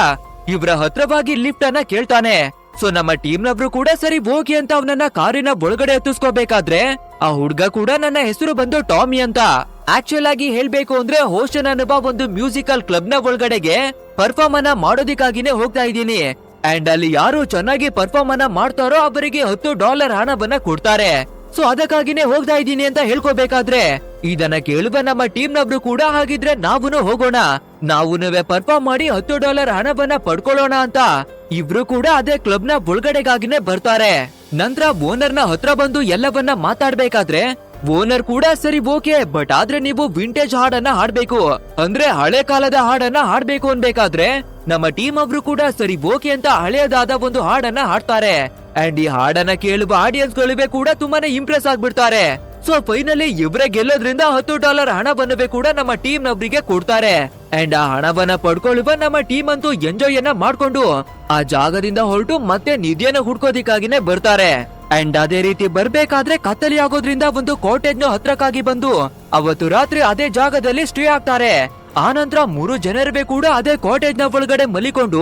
ಇವರ ಹತ್ರವಾಗಿ ಲಿಫ್ಟ್ ಅನ್ನ ಕೇಳ್ತಾನೆ. ಸೊ ನಮ್ಮ ಟೀಮ್ ನವರು ಕೂಡ ಸರಿ ಹೋಗಿ ಅಂತ ಅವನನ್ನ ಕಾರಿನ ಒಳಗಡೆ ಹತ್ತಿಸ್ಕೋಬೇಕಾದ್ರೆ ಆ ಹುಡ್ಗ ಕೂಡ ನನ್ನ ಹೆಸರು ಬಂದು ಟಾಮಿ ಅಂತ. ಆಕ್ಚುಲ್ ಆಗಿ ಹೇಳ್ಬೇಕು ಅಂದ್ರೆ ಹೋಸ್ಟನ್ ಅನ್ನುವ ಒಂದು ಮ್ಯೂಸಿಕಲ್ ಕ್ಲಬ್ ನ ಒಳಗಡೆಗೆ ಪರ್ಫಾರ್ಮ್ ಅನ್ನ ಮಾಡೋದಿಕ್ಕಾಗಿನೇ ಹೋಗ್ತಾ ಇದ್ದೀನಿ. ಅಂಡ್ ಅಲ್ಲಿ ಯಾರು ಚೆನ್ನಾಗಿ ಪರ್ಫಾರ್ಮ್ ಅನ್ನ ಮಾಡ್ತಾರೋ ಅವರಿಗೆ $10 ಹಣವನ್ನ ಕೊಡ್ತಾರೆ. ಸೊ ಅದಕ್ಕಾಗಿನೇ ಹೋಗ್ತಾ ಇದ್ದೀನಿ ಅಂತ ಹೇಳ್ಕೋಬೇಕಾದ್ರೆ ಇದನ್ನ ಕೇಳುವ ನಮ್ಮ ಟೀಮ್ ನವರು ಕೂಡ ಹಾಗಿದ್ರೆ ನಾವುನು ಹೋಗೋಣ, ನಾವುನುವೆ ಪರ್ಫಾರ್ಮ್ ಮಾಡಿ $10 ಹಣವನ್ನ ಪಡ್ಕೊಳ್ಳೋಣ ಅಂತ ಇಬ್ರು ಕೂಡ ಅದೇ ಕ್ಲಬ್ ನ ಒಳಗಡೆಗಾಗಿನೇ ಬರ್ತಾರೆ. ನಂತರ ಓನರ್ ನ ಹತ್ರ ಬಂದು ಎಲ್ಲವನ್ನ ಮಾತಾಡ್ಬೇಕಾದ್ರೆ ಓನರ್ ಕೂಡ ಸರಿ ಓಕೆ, ಬಟ್ ಆದ್ರೆ ನೀವು ವಿಂಟೇಜ್ ಹಾಡನ್ನ ಹಾಡ್ಬೇಕು, ಅಂದ್ರೆ ಹಳೆ ಕಾಲದ ಹಾಡನ್ನ ಹಾಡ್ಬೇಕು ಅನ್ಬೇಕಾದ್ರೆ ನಮ್ಮ ಟೀಮ್ ಅವರು ಕೂಡ ಸರಿ ಓಕೆ ಅಂತ ಹಳೆಯದಾದ ಒಂದು ಹಾಡನ್ನ ಹಾಡ್ತಾರೆ. ಅಂಡ್ ಈ ಹಾಡನ್ನ ಕೇಳುವ ಆಡಿಯನ್ಸ್ ಗಳಿವೆ ಕೂಡ ತುಂಬಾನೇ ಇಂಪ್ರೆಸ್ ಆಗ್ಬಿಡ್ತಾರೆ. ಸೊ ಫೈನಲಿ ಇವ್ರೆ ಗೆಲ್ಲೋದ್ರಿಂದ $10 ಹಣವನ್ನವೇ ಕೂಡ ನಮ್ಮ ಟೀಮ್ ನವರಿಗೆ ಕೊಡ್ತಾರೆ. ಅಂಡ್ ಆ ಹಣವನ್ನ ಪಡ್ಕೊಳ್ಳುವ ನಮ್ಮ ಟೀಮ್ ಅಂತೂ ಎಂಜಾಯ್ ಅನ್ನ ಮಾಡ್ಕೊಂಡು ಆ ಜಾಗದಿಂದ ಹೊರಟು ಮತ್ತೆ ನಿಧಿಯನ್ನ ಹುಡ್ಕೋದಿಕ್ಕಾಗಿನೇ ಬರ್ತಾರೆ. ಅಂಡ್ ಅದೇ ರೀತಿ ಬರ್ಬೇಕಾದ್ರೆ ಕತ್ತಲಿ ಆಗೋದ್ರಿಂದ ಒಂದು ಕಾಟೇಜ್ ನ ಹತ್ರಕ್ಕಾಗಿ ಬಂದು ಅವತ್ತು ರಾತ್ರಿ ಅದೇ ಜಾಗದಲ್ಲಿ ಸ್ಟೇ ಆಗ್ತಾರೆ. ಆನಂತರ 3 ಜನರೇ ಕೂಡ ಅದೇ ಕಾಟೇಜ್ ನ ಒಳಗಡೆ ಮಲಿಕೊಂಡು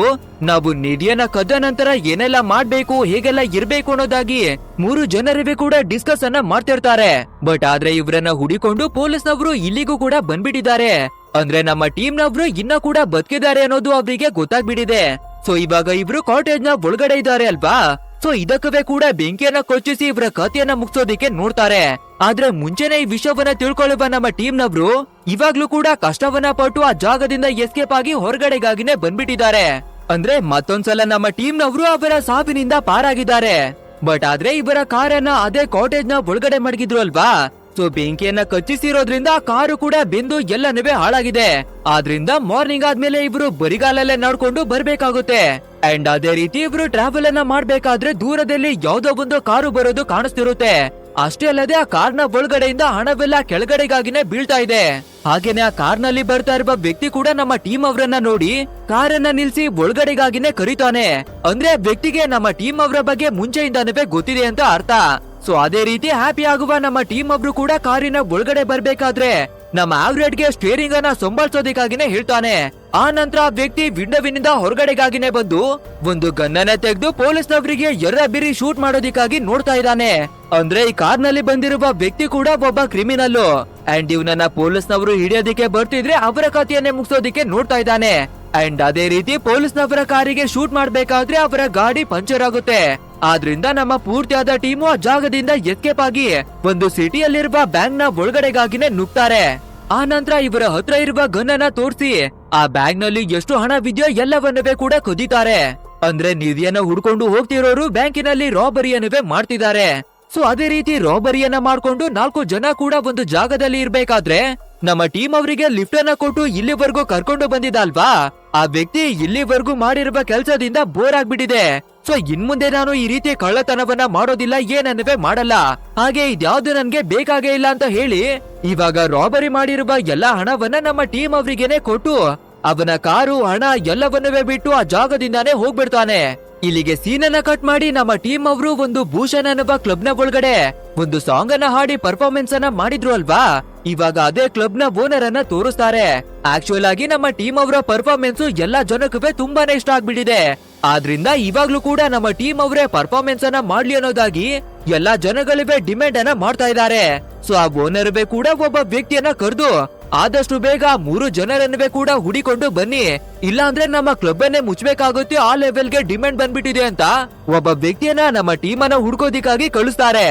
ನಾವು ನಿಧಿಯನ್ನ ಕದ್ದ ನಂತರ ಏನೆಲ್ಲ ಮಾಡ್ಬೇಕು, ಹೇಗೆಲ್ಲ ಇರ್ಬೇಕು ಅನ್ನೋದಾಗಿ 3 ಜನರೇ ಕೂಡ ಡಿಸ್ಕಸ್ ಅನ್ನ ಮಾಡ್ತಿರ್ತಾರೆ. ಬಟ್ ಆದ್ರೆ ಇವ್ರನ್ನ ಹುಡಿಕೊಂಡು ಪೊಲೀಸ್ನವರು ಇಲ್ಲಿಗೂ ಕೂಡ ಬಂದ್ಬಿಟ್ಟಿದ್ದಾರೆ. ಅಂದ್ರೆ ನಮ್ಮ ಟೀಮ್ ನವರು ಇನ್ನ ಕೂಡ ಬದುಕಿದ್ದಾರೆ ಅನ್ನೋದು ಅವರಿಗೆ ಗೊತ್ತಾಗ್ಬಿಟ್ಟಿದೆ. ಸೊ ಇವಾಗ ಇಬ್ರು ಕಾಟೇಜ್ ನ ಒಳಗಡೆ ಇದ್ದಾರೆ ಅಲ್ವಾ, ಸೊ ಇದಕ್ಕವೇ ಕೂಡ ಬೆಂಕಿಯನ್ನ ಕೊಚ್ಚಿಸಿ ಇವರ ಕಥೆಯನ್ನ ಮುಗಿಸೋದಿಕ್ಕೆ ನೋಡ್ತಾರೆ. ಆದ್ರೆ ಮುಂಚೆನೆ ಈ ವಿಷಯವನ್ನ ತಿಳ್ಕೊಳ್ಳುವ ನಮ್ಮ ಟೀಮ್ ನವರು ಇವಾಗ್ಲೂ ಕೂಡ ಕಷ್ಟವನ್ನ ಪಟ್ಟು ಆ ಜಾಗದಿಂದ ಎಸ್ಕೇಪ್ ಆಗಿ ಹೊರಗಡೆಗಾಗಿನೇ ಬಂದ್ಬಿಟ್ಟಿದ್ದಾರೆ. ಅಂದ್ರೆ ಮತ್ತೊಂದ್ಸಲ ನಮ್ಮ ಟೀಮ್ ನವರು ಅವರ ಸಾವಿನಿಂದ ಪಾರಾಗಿದ್ದಾರೆ. ಬಟ್ ಆದ್ರೆ ಇವರ ಕಾರನ್ನ ಅದೇ ಕಾಟೇಜ್ ನ ಒಳಗಡೆ ಮಡಗಿದ್ರು ಅಲ್ವಾ, ಸೊ ಬೆಂಕಿಯನ್ನ ಕಚ್ಚಿಸಿರೋದ್ರಿಂದ ಕಾರು ಕೂಡ ಬೆಂದು ಎಲ್ಲನೂ ಹಾಳಾಗಿದೆ. ಆದ್ರಿಂದ ಮಾರ್ನಿಂಗ್ ಆದ್ಮೇಲೆ ಇವರು ಬರಿಗಾಲಲ್ಲೇ ನಡ್ಕೊಂಡು ಬರ್ಬೇಕಾಗುತ್ತೆ. ಅಂಡ್ ಅದೇ ರೀತಿ ಇವರು ಟ್ರಾವೆಲ್ ಅನ್ನ ಮಾಡ್ಬೇಕಾದ್ರೆ ದೂರದಲ್ಲಿ ಯಾವ್ದೋ ಒಂದು ಕಾರು ಬರೋದು ಕಾಣಿಸ್ತಿರುತ್ತೆ. ಅಷ್ಟೇ ಅಲ್ಲದೆ ಆ ಕಾರ್ನ ಒಳಗಡೆಯಿಂದ ಹಣವೆಲ್ಲ ಕೆಳಗಡೆಗಾಗಿನೇ ಬೀಳ್ತಾ ಇದೆ. ಹಾಗೇನೆ ಆ ಕಾರ್ನಲ್ಲಿ ಬರ್ತಾ ಇರುವ ವ್ಯಕ್ತಿ ಕೂಡ ನಮ್ಮ ಟೀಮ್ ಅವರನ್ನ ನೋಡಿ ಕಾರನ್ನ ನಿಲ್ಸಿ ಒಳಗಡೆಗಾಗಿನೇ ಕರೀತಾನೆ. ಅಂದ್ರೆ ವ್ಯಕ್ತಿಗೆ ನಮ್ಮ ಟೀಮ್ ಅವರ ಬಗ್ಗೆ ಮುಂಚೆಯಿಂದಾನೇ ಗೊತ್ತಿದೆ ಅಂತ ಅರ್ಥ. ಸೊ ಅದೇ ರೀತಿ ಹ್ಯಾಪಿ ಆಗುವ ನಮ್ಮ ಟೀಮ್ ಒಬ್ರು ಕೂಡ ಕಾರಿನ ಒಳಗಡೆ ಬರ್ಬೇಕಾದ್ರೆ ನಮ್ಮ ಆವ್ರೇಡ್ಗೆ ಸ್ಟೇರಿಂಗ್ ಅನ್ನ ಸಂಭಾಳಿಸೋದಿಕ್ಕಾಗಿನೇ ಹೇಳ್ತಾನೆ. ಆ ನಂತರ ಆ ವ್ಯಕ್ತಿ ವಿಂಡೋವಿನಿಂದ ಹೊರಗಡೆಗಾಗಿನೇ ಬಂದು ಒಂದು ಗನ್ನನ್ನ ತೆಗೆದು ಪೊಲೀಸ್ನವರಿಗೆ ಎರ್ರಬಿರಿ ಶೂಟ್ ಮಾಡೋದಿಕ್ಕಾಗಿ ನೋಡ್ತಾ ಇದ್ದಾನೆ. ಅಂದ್ರೆ ಈ ಕಾರ್ನಲ್ಲಿ ಬಂದಿರುವ ವ್ಯಕ್ತಿ ಕೂಡ ಒಬ್ಬ ಕ್ರಿಮಿನಲ್. ಅಂಡ್ ಇವನನ್ನ ಪೊಲೀಸ್ನವರು ಹಿಡಿಯೋದಿಕ್ಕೆ ಬರ್ತಿದ್ರೆ ಅವರ ಕಥೆಯನ್ನೇ ಮುಗಿಸೋದಿಕ್ಕೆ ನೋಡ್ತಾ ಇದ್ದಾನೆ. ಅಂಡ್ ಅದೇ ರೀತಿ ಪೊಲೀಸ್ನವರ ಕಾರಿಗೆ ಶೂಟ್ ಮಾಡ್ಬೇಕಾದ್ರೆ ಅವರ ಗಾಡಿ ಪಂಚರ್ ಆಗುತ್ತೆ. ಆದ್ರಿಂದ ನಮ್ಮ ಪೂರ್ತಿಯಾದ ಟೀಮು ಆ ಜಾಗದಿಂದ ಎಸ್ಕೇಪ್ ಆಗಿ ಒಂದು ಸಿಟಿಯಲ್ಲಿರುವ ಬ್ಯಾಂಕ್ ನ ಒಳಗಡೆಗಾಗಿನೇ ನುಗ್ತಾರೆ. ಆ ನಂತರ ಇವರ ಹತ್ರ ಇರುವ ಗನ್ ಅನ್ನ ತೋರಿಸಿ ಆ ಬ್ಯಾಂಕ್ ನಲ್ಲಿ ಎಷ್ಟು ಹಣವಿದೆಯೋ ಎಲ್ಲವನ್ನವೇ ಕೂಡ ಕದೀತಾರೆ. ಅಂದ್ರೆ ನಿಧಿಯನ್ನ ಹುಡ್ಕೊಂಡು ಹೋಗ್ತಿರೋರು ಬ್ಯಾಂಕಿನಲ್ಲಿ ರಾಬರಿಯನ್ನವೇ ಮಾಡ್ತಿದ್ದಾರೆ. ಸೊ ಅದೇ ರೀತಿ ರಾಬರಿಯನ್ನ ಮಾಡ್ಕೊಂಡು 4 ಜನ ಕೂಡ ಒಂದು ಜಾಗದಲ್ಲಿ ಇರ್ಬೇಕಾದ್ರೆ ನಮ್ಮ ಟೀಮ್ ಅವರಿಗೆ ಲಿಫ್ಟ್ ಅನ್ನ ಕೊಟ್ಟು ಇಲ್ಲಿವರೆಗೂ ಕರ್ಕೊಂಡು ಬಂದಿದ್ದಲ್ವಾ, ಆ ವ್ಯಕ್ತಿ ಇಲ್ಲಿವರೆಗೂ ಮಾಡಿರುವ ಕೆಲಸದಿಂದ ಬೋರ್ ಆಗ್ಬಿಟ್ಟಿದೆ. ಸೊ ಇನ್ಮುಂದೆ ನಾನು ಈ ರೀತಿ ಕಳ್ಳತನವನ್ನ ಮಾಡೋದಿಲ್ಲ, ಏನನ್ನವೇ ಮಾಡಲ್ಲ, ಹಾಗೆ ಇದ್ಯಾವ್ದು ನನ್ಗೆ ಬೇಕಾಗೇ ಇಲ್ಲ ಅಂತ ಹೇಳಿ ಇವಾಗ ರಾಬರಿ ಮಾಡಿರುವ ಎಲ್ಲಾ ಹಣವನ್ನ ನಮ್ಮ ಟೀಮ್ ಅವರಿಗೇನೆ ಕೊಟ್ಟು ಅವನ ಕಾರು ಹಣ ಎಲ್ಲವನ್ನವೇ ಬಿಟ್ಟು ಆ ಜಾಗದಿಂದಾನೇ ಹೋಗ್ಬಿಡ್ತಾನೆ. ಇಲ್ಲಿಗೆ ಸೀನನ್ನ ಕಟ್ ಮಾಡಿ ನಮ್ಮ ಟೀಮ್ ಅವರು ಒಂದು ಭೂಷಣ್ ಅನ್ನುವ ಕ್ಲಬ್ ನ ಒಳಗಡೆ ಒಂದು ಸಾಂಗ್ ಅನ್ನ ಹಾಡಿ ಪರ್ಫಾರ್ಮೆನ್ಸ್ ಅನ್ನ ಮಾಡಿದ್ರು ಅಲ್ವಾ. ಇವಾಗ ಅದೇ ಕ್ಲಬ್ ನ ಓನರ್ ಅನ್ನ ತೋರಿಸ್ತಾರೆ. ಆಕ್ಚುಲ್ ಆಗಿ ನಮ್ಮ ಟೀಮ್ ಅವರ ಪರ್ಫಾರ್ಮೆನ್ಸ್ ಎಲ್ಲಾ ಜನಕ್ಕೂ ತುಂಬಾನೇ ಇಷ್ಟ ಆಗ್ಬಿಟ್ಟಿದೆ. ಆದ್ರಿಂದ ಇವಾಗ್ಲೂ ಕೂಡ ನಮ್ಮ ಟೀಮ್ ಅವರೇ ಪರ್ಫಾರ್ಮೆನ್ಸ್ ಅನ್ನ ಮಾಡ್ಲಿ ಅನ್ನೋದಾಗಿ ಎಲ್ಲಾ ಜನಗಳಿವೆ ಡಿಮ್ಯಾಂಡ್ ಅನ್ನ ಮಾಡ್ತಾ ಇದ್ದಾರೆ. ಸೊ ಆ ಓನರ್ ಕೂಡ ಒಬ್ಬ ವ್ಯಕ್ತಿಯನ್ನ ಕರೆದು ಆದಷ್ಟು ಬೇಗ 3 ಜನರನ್ನುವೆ ಕೂಡ ಹುಡಿಕೊಂಡು ಬನ್ನಿ, ಇಲ್ಲ ಅಂದ್ರೆ ನಮ್ಮ ಕ್ಲಬ್ ಅನ್ನೇ ಮುಚ್ಚಬೇಕಾಗುತ್ತೆ, ಆ ಲೆವೆಲ್ಗೆ ಡಿಮ್ಯಾಂಡ್ ಬಂದ್ಬಿಟ್ಟಿದೆ ಅಂತ ಒಬ್ಬ ವ್ಯಕ್ತಿಯನ್ನ ನಮ್ಮ ಟೀಮ್ ಅನ್ನ ಹುಡ್ಕೋದಿಕ್ಕಾಗಿ ಕಳಿಸ್ತಾರೆ.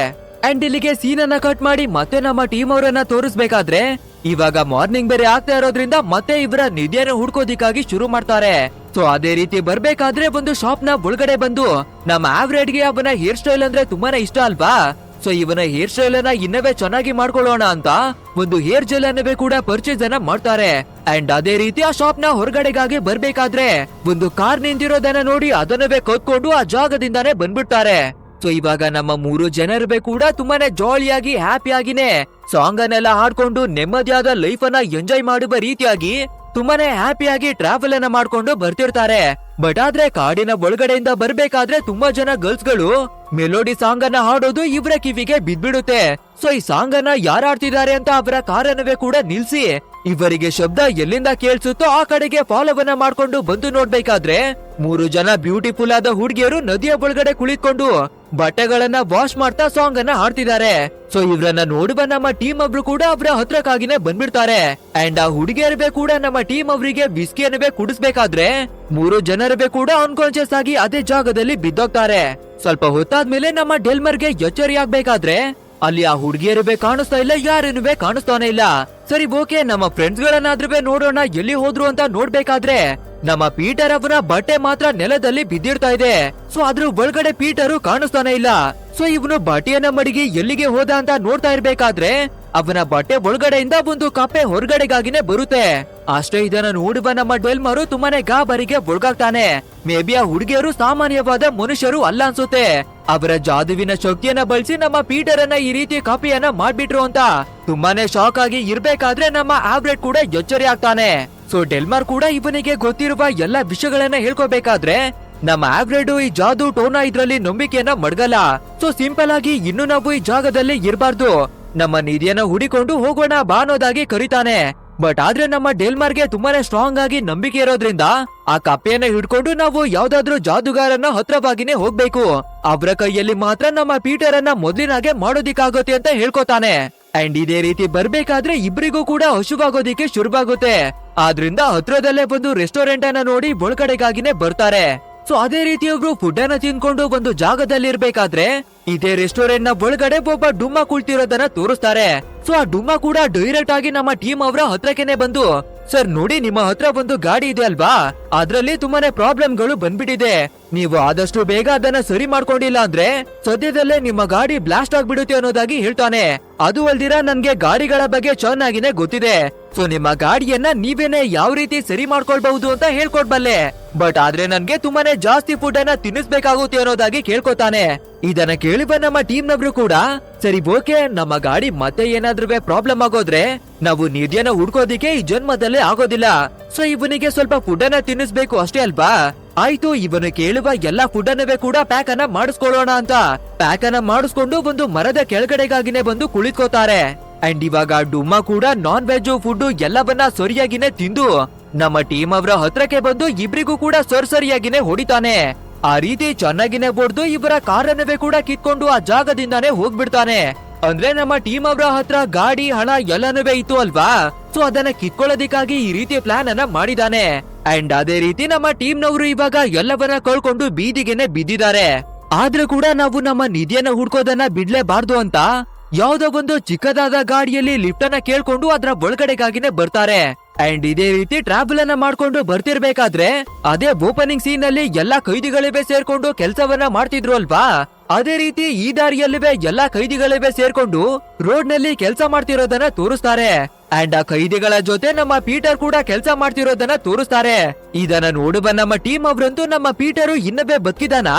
ಅಂಡ್ ಇಲ್ಲಿಗೆ ಸೀನ್ ಅನ್ನ ಕಟ್ ಮಾಡಿ ಮತ್ತೆ ನಮ್ಮ ಟೀಮ್ ಅವರನ್ನ ತೋರಿಸ್ಬೇಕಾದ್ರೆ ಇವಾಗ ಮಾರ್ನಿಂಗ್ ಬೇರೆ ಆಗ್ತಾ ಇರೋದ್ರಿಂದ ಮತ್ತೆ ಇವರ ನಿಧಿಯನ್ನು ಹುಡ್ಕೋದಿಕ್ಕಾಗಿ ಶುರು ಮಾಡ್ತಾರೆ. ಸೊ ಅದೇ ರೀತಿ ಬರ್ಬೇಕಾದ್ರೆ ಒಂದು ಶಾಪ್ ನ ಒಳಗಡೆ ಬಂದು ನಮ್ಮ ಆವ್ರೇಡ್ಗೆ ಅವನ ಹೇರ್ ಸ್ಟೈಲ್ ಅಂದ್ರೆ ತುಂಬಾನೇ ಇಷ್ಟ ಅಲ್ವಾ. ಸೊ ಇವನ ಹೇರ್ ಸ್ಟೈಲ್ ಅನ್ನ ಇನ್ನವೇ ಚೆನ್ನಾಗಿ ಮಾಡ್ಕೊಳ್ಳೋಣ ಅಂತ ಒಂದು ಹೇರ್ ಜೆಲ್ ಅನ್ನವೇ ಕೂಡ ಪರ್ಚೇಸ್ ಅನ್ನ ಮಾಡ್ತಾರೆ. ಅಂಡ್ ಅದೇ ರೀತಿ ಆ ಶಾಪ್ ನ ಹೊರಗಡೆಗಾಗಿ ಬರ್ಬೇಕಾದ್ರೆ ಒಂದು ಕಾರ್ ನಿಂತಿರೋದನ್ನ ನೋಡಿ ಅದನ್ನವೇ ಕತ್ಕೊಂಡು ಆ ಜಾಗದಿಂದಾನೇ ಬಂದ್ಬಿಡ್ತಾರೆ. ಸೊ ಇವಾಗ ನಮ್ಮ 3 ಜನರೇ ಕೂಡ ತುಂಬಾನೇ ಜಾಲಿಯಾಗಿ ಹ್ಯಾಪಿ ಆಗಿನೇ ಸಾಂಗ್ ಅನ್ನೆಲ್ಲ ಹಾಡ್ಕೊಂಡು ನೆಮ್ಮದಿಯಾದ ಲೈಫ್ ಅನ್ನ ಎಂಜಾಯ್ ಮಾಡುವ ರೀತಿಯಾಗಿ ತುಂಬಾನೇ ಹ್ಯಾಪಿಯಾಗಿ ಟ್ರಾವೆಲ್ ಅನ್ನ ಮಾಡ್ಕೊಂಡು ಬರ್ತಿರ್ತಾರೆ. ಬಟ್ ಆದ್ರೆ ಕಾಡಿನ ಒಳಗಡೆಯಿಂದ ಬರ್ಬೇಕಾದ್ರೆ ತುಂಬಾ ಜನ ಗರ್ಲ್ಸ್ ಗಳು ಮೆಲೋಡಿ ಸಾಂಗ್ ಅನ್ನ ಹಾಡೋದು ಇವರ ಕಿವಿಗೆ ಬಿದ್ಬಿಡುತ್ತೆ. ಸೊ ಈ ಸಾಂಗ್ ಅನ್ನ ಯಾರು ಆಡ್ತಿದ್ದಾರೆ ಅಂತ ಅವರ ಕಾರನ್ನವೇ ಕೂಡ ನಿಲ್ಸಿ ಇವರಿಗೆ ಶಬ್ದ ಎಲ್ಲಿಂದ ಕೇಳಿಸುತ್ತೋ ಆ ಕಡೆಗೆ ಫಾಲೋವನ್ನ ಮಾಡ್ಕೊಂಡು ಬಂದು ನೋಡ್ಬೇಕಾದ್ರೆ 3 ಜನ ಬ್ಯೂಟಿಫುಲ್ ಆದ ಹುಡುಗಿಯರು ನದಿಯ ಒಳಗಡೆ ಕುಳಿತುಕೊಂಡು ಬಟ್ಟೆಗಳನ್ನ ವಾಶ್ ಮಾಡ್ತಾ ಸಾಂಗ್ ಅನ್ನ ಹಾಡ್ತಿದ್ದಾರೆ. ಸೊ ಇವ್ರನ್ನ ನೋಡುವ ನಮ್ಮ ಟೀಮ್ ಒಬ್ರು ಕೂಡ ಅವರ ಹತ್ರಕ್ಕಾಗಿನೇ ಬಂದ್ಬಿಡ್ತಾರೆ. ಅಂಡ್ ಆ ಹುಡುಗಿಯರೇ ಕೂಡ ನಮ್ಮ ಟೀಮ್ ಅವರಿಗೆ ಬಿಸ್ಕಿಯನ್ನವೇ ಕುಡಿಸ್ಬೇಕಾದ್ರೆ 3 ಜನರೇ ಕೂಡ ಅನ್ಕಾನ್ಶಿಯಸ್ ಆಗಿ ಅದೇ ಜಾಗದಲ್ಲಿ ಬಿದ್ದೋಗ್ತಾರೆ. ಸ್ವಲ್ಪ ಹೊತ್ತಾದ್ಮೇಲೆ ನಮ್ಮ ಡೆಲ್ಮರ್ಗೆ ಎಚ್ಚರಿ ಆಗ್ಬೇಕಾದ್ರೆ ಅಲ್ಲಿ ಆ ಹುಡುಗಿಯರೇ ಕಾಣಿಸ್ತಾ ಇಲ್ಲ, ಯಾರೇನುವೆ ಕಾಣಿಸ್ತಾನೆ ಇಲ್ಲ. ಸರಿ ಓಕೆ, ನಮ್ಮ ಫ್ರೆಂಡ್ಸ್ ಗಳನ್ನಾದ್ರೂ ನೋಡೋಣ ಎಲ್ಲಿ ಹೋದ್ರು ಅಂತ ನೋಡ್ಬೇಕಾದ್ರೆ ನಮ್ಮ ಪೀಟರ್ ಅವರ ಬಟ್ಟೆ ಮಾತ್ರ ನೆಲದಲ್ಲಿ ಬಿದ್ದಿರ್ತಾ ಇದೆ. ಸೊ ಅದ್ರ ಒಳಗಡೆ ಪೀಟರು ಕಾಣಿಸ್ತಾನೆ ಇಲ್ಲ. ಸೊ ಇವನು ಬಟ್ಟೆಯನ್ನ ಮಡಗಿ ಎಲ್ಲಿಗೆ ಹೋದ ಅಂತ ನೋಡ್ತಾ ಇರ್ಬೇಕಾದ್ರೆ ಅವನ ಬಟ್ಟೆ ಒಳಗಡೆಯಿಂದ ಒಂದು ಕಪ್ಪೆ ಹೊರಗಡೆಗಾಗಿನೇ ಬರುತ್ತೆ. ಅಷ್ಟೇ ಇದನ್ನ ನೋಡುವ ನಮ್ಮ ಡೆಲ್ಮರು ತುಂಬಾನೇ ಗಾಬರಿಗೆ ಒಳಗಾಗ್ತಾನೆ. ಮೇ ಬಿ ಆ ಹುಡುಗಿಯರು ಸಾಮಾನ್ಯವಾದ ಮನುಷ್ಯರು ಅಲ್ಲ ಅನ್ಸುತ್ತೆ. ಅವರ ಜಾದುವಿನ ಶಕ್ತಿಯನ್ನ ಬಳಸಿ ನಮ್ಮ ಪೀಟರ್ ಅನ್ನ ಈ ರೀತಿ ಕಾಪಿಯನ್ನ ಮಾಡ್ಬಿಟ್ರು ಅಂತ ತುಂಬಾನೇ ಶಾಕ್ ಆಗಿ ಇರ್ಬೇಕಾದ್ರೆ ನಮ್ಮ ಆವ್ರೆಟ್ ಕೂಡ ಎಚ್ಚರಿ ಆಗ್ತಾನೆ. ಸೊ ಡೆಲ್ಮರ್ ಕೂಡ ಇವನಿಗೆ ಗೊತ್ತಿರುವ ಎಲ್ಲಾ ವಿಷಯಗಳನ್ನ ಹೇಳ್ಕೋಬೇಕಾದ್ರೆ ನಮ್ಮ ಆವ್ರೆಡ್ ಈ ಜಾದು ಟೋನ ಇದ್ರಲ್ಲಿ ನಂಬಿಕೆಯನ್ನ ಮಡ್ಗಲ್ಲ. ಸೊ ಸಿಂಪಲ್ ಆಗಿ ಇನ್ನು ನಾವು ಈ ಜಾಗದಲ್ಲಿ ಇರಬಾರ್ದು, ನಮ್ಮ ನಿಧಿಯನ್ನ ಹುಡಿಕೊಂಡು ಹೋಗೋಣ ಬಾ ಅನ್ನೋದಾಗಿ ಕರೀತಾನೆ. ಬಟ್ ಆದ್ರೆ ನಮ್ಮ ಡೆಲ್ಮರ್ಗೆ ತುಂಬಾನೇ ಸ್ಟ್ರಾಂಗ್ ಆಗಿ ನಂಬಿಕೆ ಇರೋದ್ರಿಂದ ಆ ಕಪ್ಪೆಯನ್ನ ಹಿಡ್ಕೊಂಡು ನಾವು ಯಾವ್ದಾದ್ರು ಜಾದುಗಾರನ ಹತ್ರವಾಗಿನೇ ಹೋಗ್ಬೇಕು. ಅವರ ಕೈಯಲ್ಲಿ ಮಾತ್ರ ನಮ್ಮ ಪೀಟರ್ ಅನ್ನ ಮೊದ್ಲಿನಾಗೆ ಮಾಡೋದಿಕ್ಕಾಗುತ್ತೆ ಅಂತ ಹೇಳ್ಕೊತಾನೆ. ಅಂಡ್ ಇದೇ ರೀತಿ ಬರ್ಬೇಕಾದ್ರೆ ಇಬ್ರಿಗೂ ಕೂಡ ಹಸುವಾಗೋದಿಕ್ಕೆ ಶುರುವಾಗುತ್ತೆ. ಆದ್ರಿಂದ ಹತ್ರದಲ್ಲೇ ಒಂದು ರೆಸ್ಟೋರೆಂಟ್ ಅನ್ನ ನೋಡಿ ಒಳಗಡೆಗಾಗಿನೇ ಬರ್ತಾರೆ. ಸೊ ಅದೇ ರೀತಿ ಒಬ್ರು ಫುಡ್ ಅನ್ನ ತಿನ್ಕೊಂಡು ಒಂದು ಜಾಗದಲ್ಲಿ ಇರ್ಬೇಕಾದ್ರೆ ಇದೇ ರೆಸ್ಟೋರೆಂಟ್ ನ ಒಳಗಡೆ ಒಬ್ಬ ಡುಮ್ಮ ಕುಳಿತಿರೋದನ್ನ ತೋರಿಸ್ತಾರೆ. ಸೊ ಆ ಡುಮ್ಮ ಕೂಡ ಡೈರೆಕ್ಟ್ ಆಗಿ ನಮ್ಮ ಟೀಮ್ ಅವರ ಹತ್ರಕ್ಕೆ ಬಂದು, ಸರ್ ನೋಡಿ, ನಿಮ್ಮ ಹತ್ರ ಒಂದು ಗಾಡಿ ಇದೆ ಅಲ್ವಾ, ಅದ್ರಲ್ಲಿ ತುಂಬಾನೇ ಪ್ರಾಬ್ಲಮ್ಗಳು ಬಂದ್ಬಿಟ್ಟಿದೆ. ನೀವು ಆದಷ್ಟು ಬೇಗ ಅದನ್ನ ಸರಿ ಮಾಡ್ಕೊಂಡಿಲ್ಲ ಅಂದ್ರೆ ಸದ್ಯದಲ್ಲೇ ನಿಮ್ಮ ಗಾಡಿ ಬ್ಲಾಸ್ಟ್ ಆಗ್ಬಿಡುತ್ತೆ ಅನ್ನೋದಾಗಿ ಹೇಳ್ತಾನೆ. ಅದು ಅಲ್ದಿರ ನನ್ಗೆ ಗಾಡಿಗಳ ಬಗ್ಗೆ ಚೆನ್ನಾಗಿನೇ ಗೊತ್ತಿದೆ. ಸೊ ನಿಮ್ಮ ಗಾಡಿಯನ್ನ ನೀವೇನೆ ಯಾವ ರೀತಿ ಸರಿ ಮಾಡ್ಕೊಳ್ಬಹುದು ಅಂತ ಹೇಳ್ಕೊಡ್ಬಲ್ಲೆ. ಬಟ್ ಆದ್ರೆ ನನ್ಗೆ ತುಂಬಾನೇ ಜಾಸ್ತಿ ಫುಡ್ ಅನ್ನ ತಿನ್ನಿಸ್ಬೇಕಾಗುತ್ತೆ ಅನ್ನೋದಾಗಿ ಕೇಳ್ಕೊತಾನೆ. ಇದನ್ನ ಕೇಳಿವ ನಮ್ಮ ಟೀಮ್ ನವರು ಕೂಡ ಸರಿ ಓಕೆ, ನಮ್ಮ ಗಾಡಿ ಮತ್ತೆ ಏನಾದ್ರೂ ಪ್ರಾಬ್ಲಮ್ ಆಗೋದ್ರೆ ನಾವು ನಿಧಿಯನ್ನ ಹುಡ್ಕೋದಿಕ್ಕೆ ಈ ಜನ್ಮದಲ್ಲೇ ಆಗೋದಿಲ್ಲ. ಸೊ ಇವನಿಗೆ ಸ್ವಲ್ಪ ಫುಡ್ ಅನ್ನ ತಿನ್ನಿಸ್ಬೇಕು ಅಷ್ಟೇ ಅಲ್ವಾ. ಆಯ್ತು, ಇವನು ಕೇಳುವ ಎಲ್ಲಾ ಫುಡ್ ಅನ್ನವೇ ಕೂಡ ಪ್ಯಾಕ್ ಅನ್ನ ಮಾಡಿಸ್ಕೊಳ್ಳೋಣ ಅಂತ ಪ್ಯಾಕ್ ಅನ್ನ ಮಾಡಿಸ್ಕೊಂಡು ಒಂದು ಮರದ ಕೆಳಗಡೆಗಾಗಿನೇ ಬಂದು ಕುಳಿತುಕೋತಾರೆ. ಅಂಡ್ ಇವಾಗ ಡುಮ್ಮ ಕೂಡ ನಾನ್ ವೆಜ್ ಫುಡ್ ಎಲ್ಲವನ್ನ ಸರಿಯಾಗಿನೇ ತಿಂದು ನಮ್ಮ ಟೀಮ್ ಅವರ ಹತ್ರಕ್ಕೆ ಬಂದು ಇಬ್ರಿಗೂ ಕೂಡ ಸರಿಯಾಗಿನೇ ಹೊಡಿತಾನೆ. ಆ ರೀತಿ ಚೆನ್ನಾಗಿನೇ ಹೊಡೆದು ಇವರ ಕಾರನ್ನವೇ ಕೂಡ ಕಿತ್ಕೊಂಡು ಆ ಜಾಗದಿಂದಾನೇ ಹೋಗ್ಬಿಡ್ತಾನೆ. ಅಂದ್ರೆ ನಮ್ಮ ಟೀಮ್ ಅವರ ಹತ್ರ ಗಾಡಿ, ಹಣ ಎಲ್ಲನೂ ಇತ್ತು ಅಲ್ವಾ. ಸೊ ಅದನ್ನ ಕಿತ್ಕೊಳ್ಳೋದಿಕ್ಕಾಗಿ ಈ ರೀತಿ ಪ್ಲಾನ್ ಅನ್ನ ಮಾಡಿದಾನೆ. ಅಂಡ್ ಅದೇ ರೀತಿ ನಮ್ಮ ಟೀಮ್ ನವರು ಇವಾಗ ಎಲ್ಲವನ್ನ ಕಳ್ಕೊಂಡು ಬೀದಿಗೆನೆ ಬಿದ್ದಿದ್ದಾರೆ. ಆದ್ರೂ ಕೂಡ ನಾವು ನಮ್ಮ ನಿಧಿಯನ್ನ ಹುಡ್ಕೋದನ್ನ ಬಿಡ್ಲೇಬಾರ್ದು ಅಂತ ಯಾವ್ದೋ ಒಂದು ಚಿಕ್ಕದಾದ ಗಾಡಿಯಲ್ಲಿ ಲಿಫ್ಟ್ ಅನ್ನ ಕೇಳ್ಕೊಂಡು ಅದ್ರ ಒಳಗಡೆಗಾಗಿನೇ ಬರ್ತಾರೆ. ಅಂಡ್ ಇದೇ ರೀತಿ ಟ್ರಾವೆಲ್ ಅನ್ನ ಮಾಡ್ಕೊಂಡು ಬರ್ತಿರ್ಬೇಕಾದ್ರೆ ಅದೇ ಓಪನಿಂಗ್ ಸೀನ್ ನಲ್ಲಿ ಎಲ್ಲಾ ಕೈದಿಗಳಿವೆ ಸೇರ್ಕೊಂಡು ಕೆಲಸವನ್ನ ಮಾಡ್ತಿದ್ರು ಅಲ್ವಾ. ಅದೇ ರೀತಿ ಈ ದಾರಿಯಲ್ಲಿವೆ ಎಲ್ಲಾ ಕೈದಿಗಳಿವೆ ಸೇರ್ಕೊಂಡು ರೋಡ್ ನಲ್ಲಿ ಕೆಲಸ ಮಾಡ್ತಿರೋದನ್ನ ತೋರಿಸ್ತಾರೆ. ಅಂಡ್ ಆ ಕೈದಿಗಳ ಜೊತೆ ನಮ್ಮ ಪೀಟರ್ ಕೂಡ ಕೆಲಸ ಮಾಡ್ತಿರೋದನ್ನ ತೋರಿಸ್ತಾರೆ. ಇದನ್ನ ನೋಡುವ ನಮ್ಮ ಟೀಮ್ ಅವರಂತೂ ನಮ್ಮ ಪೀಟರು ಇನ್ನವೇ ಬದುಕಿದಾನ,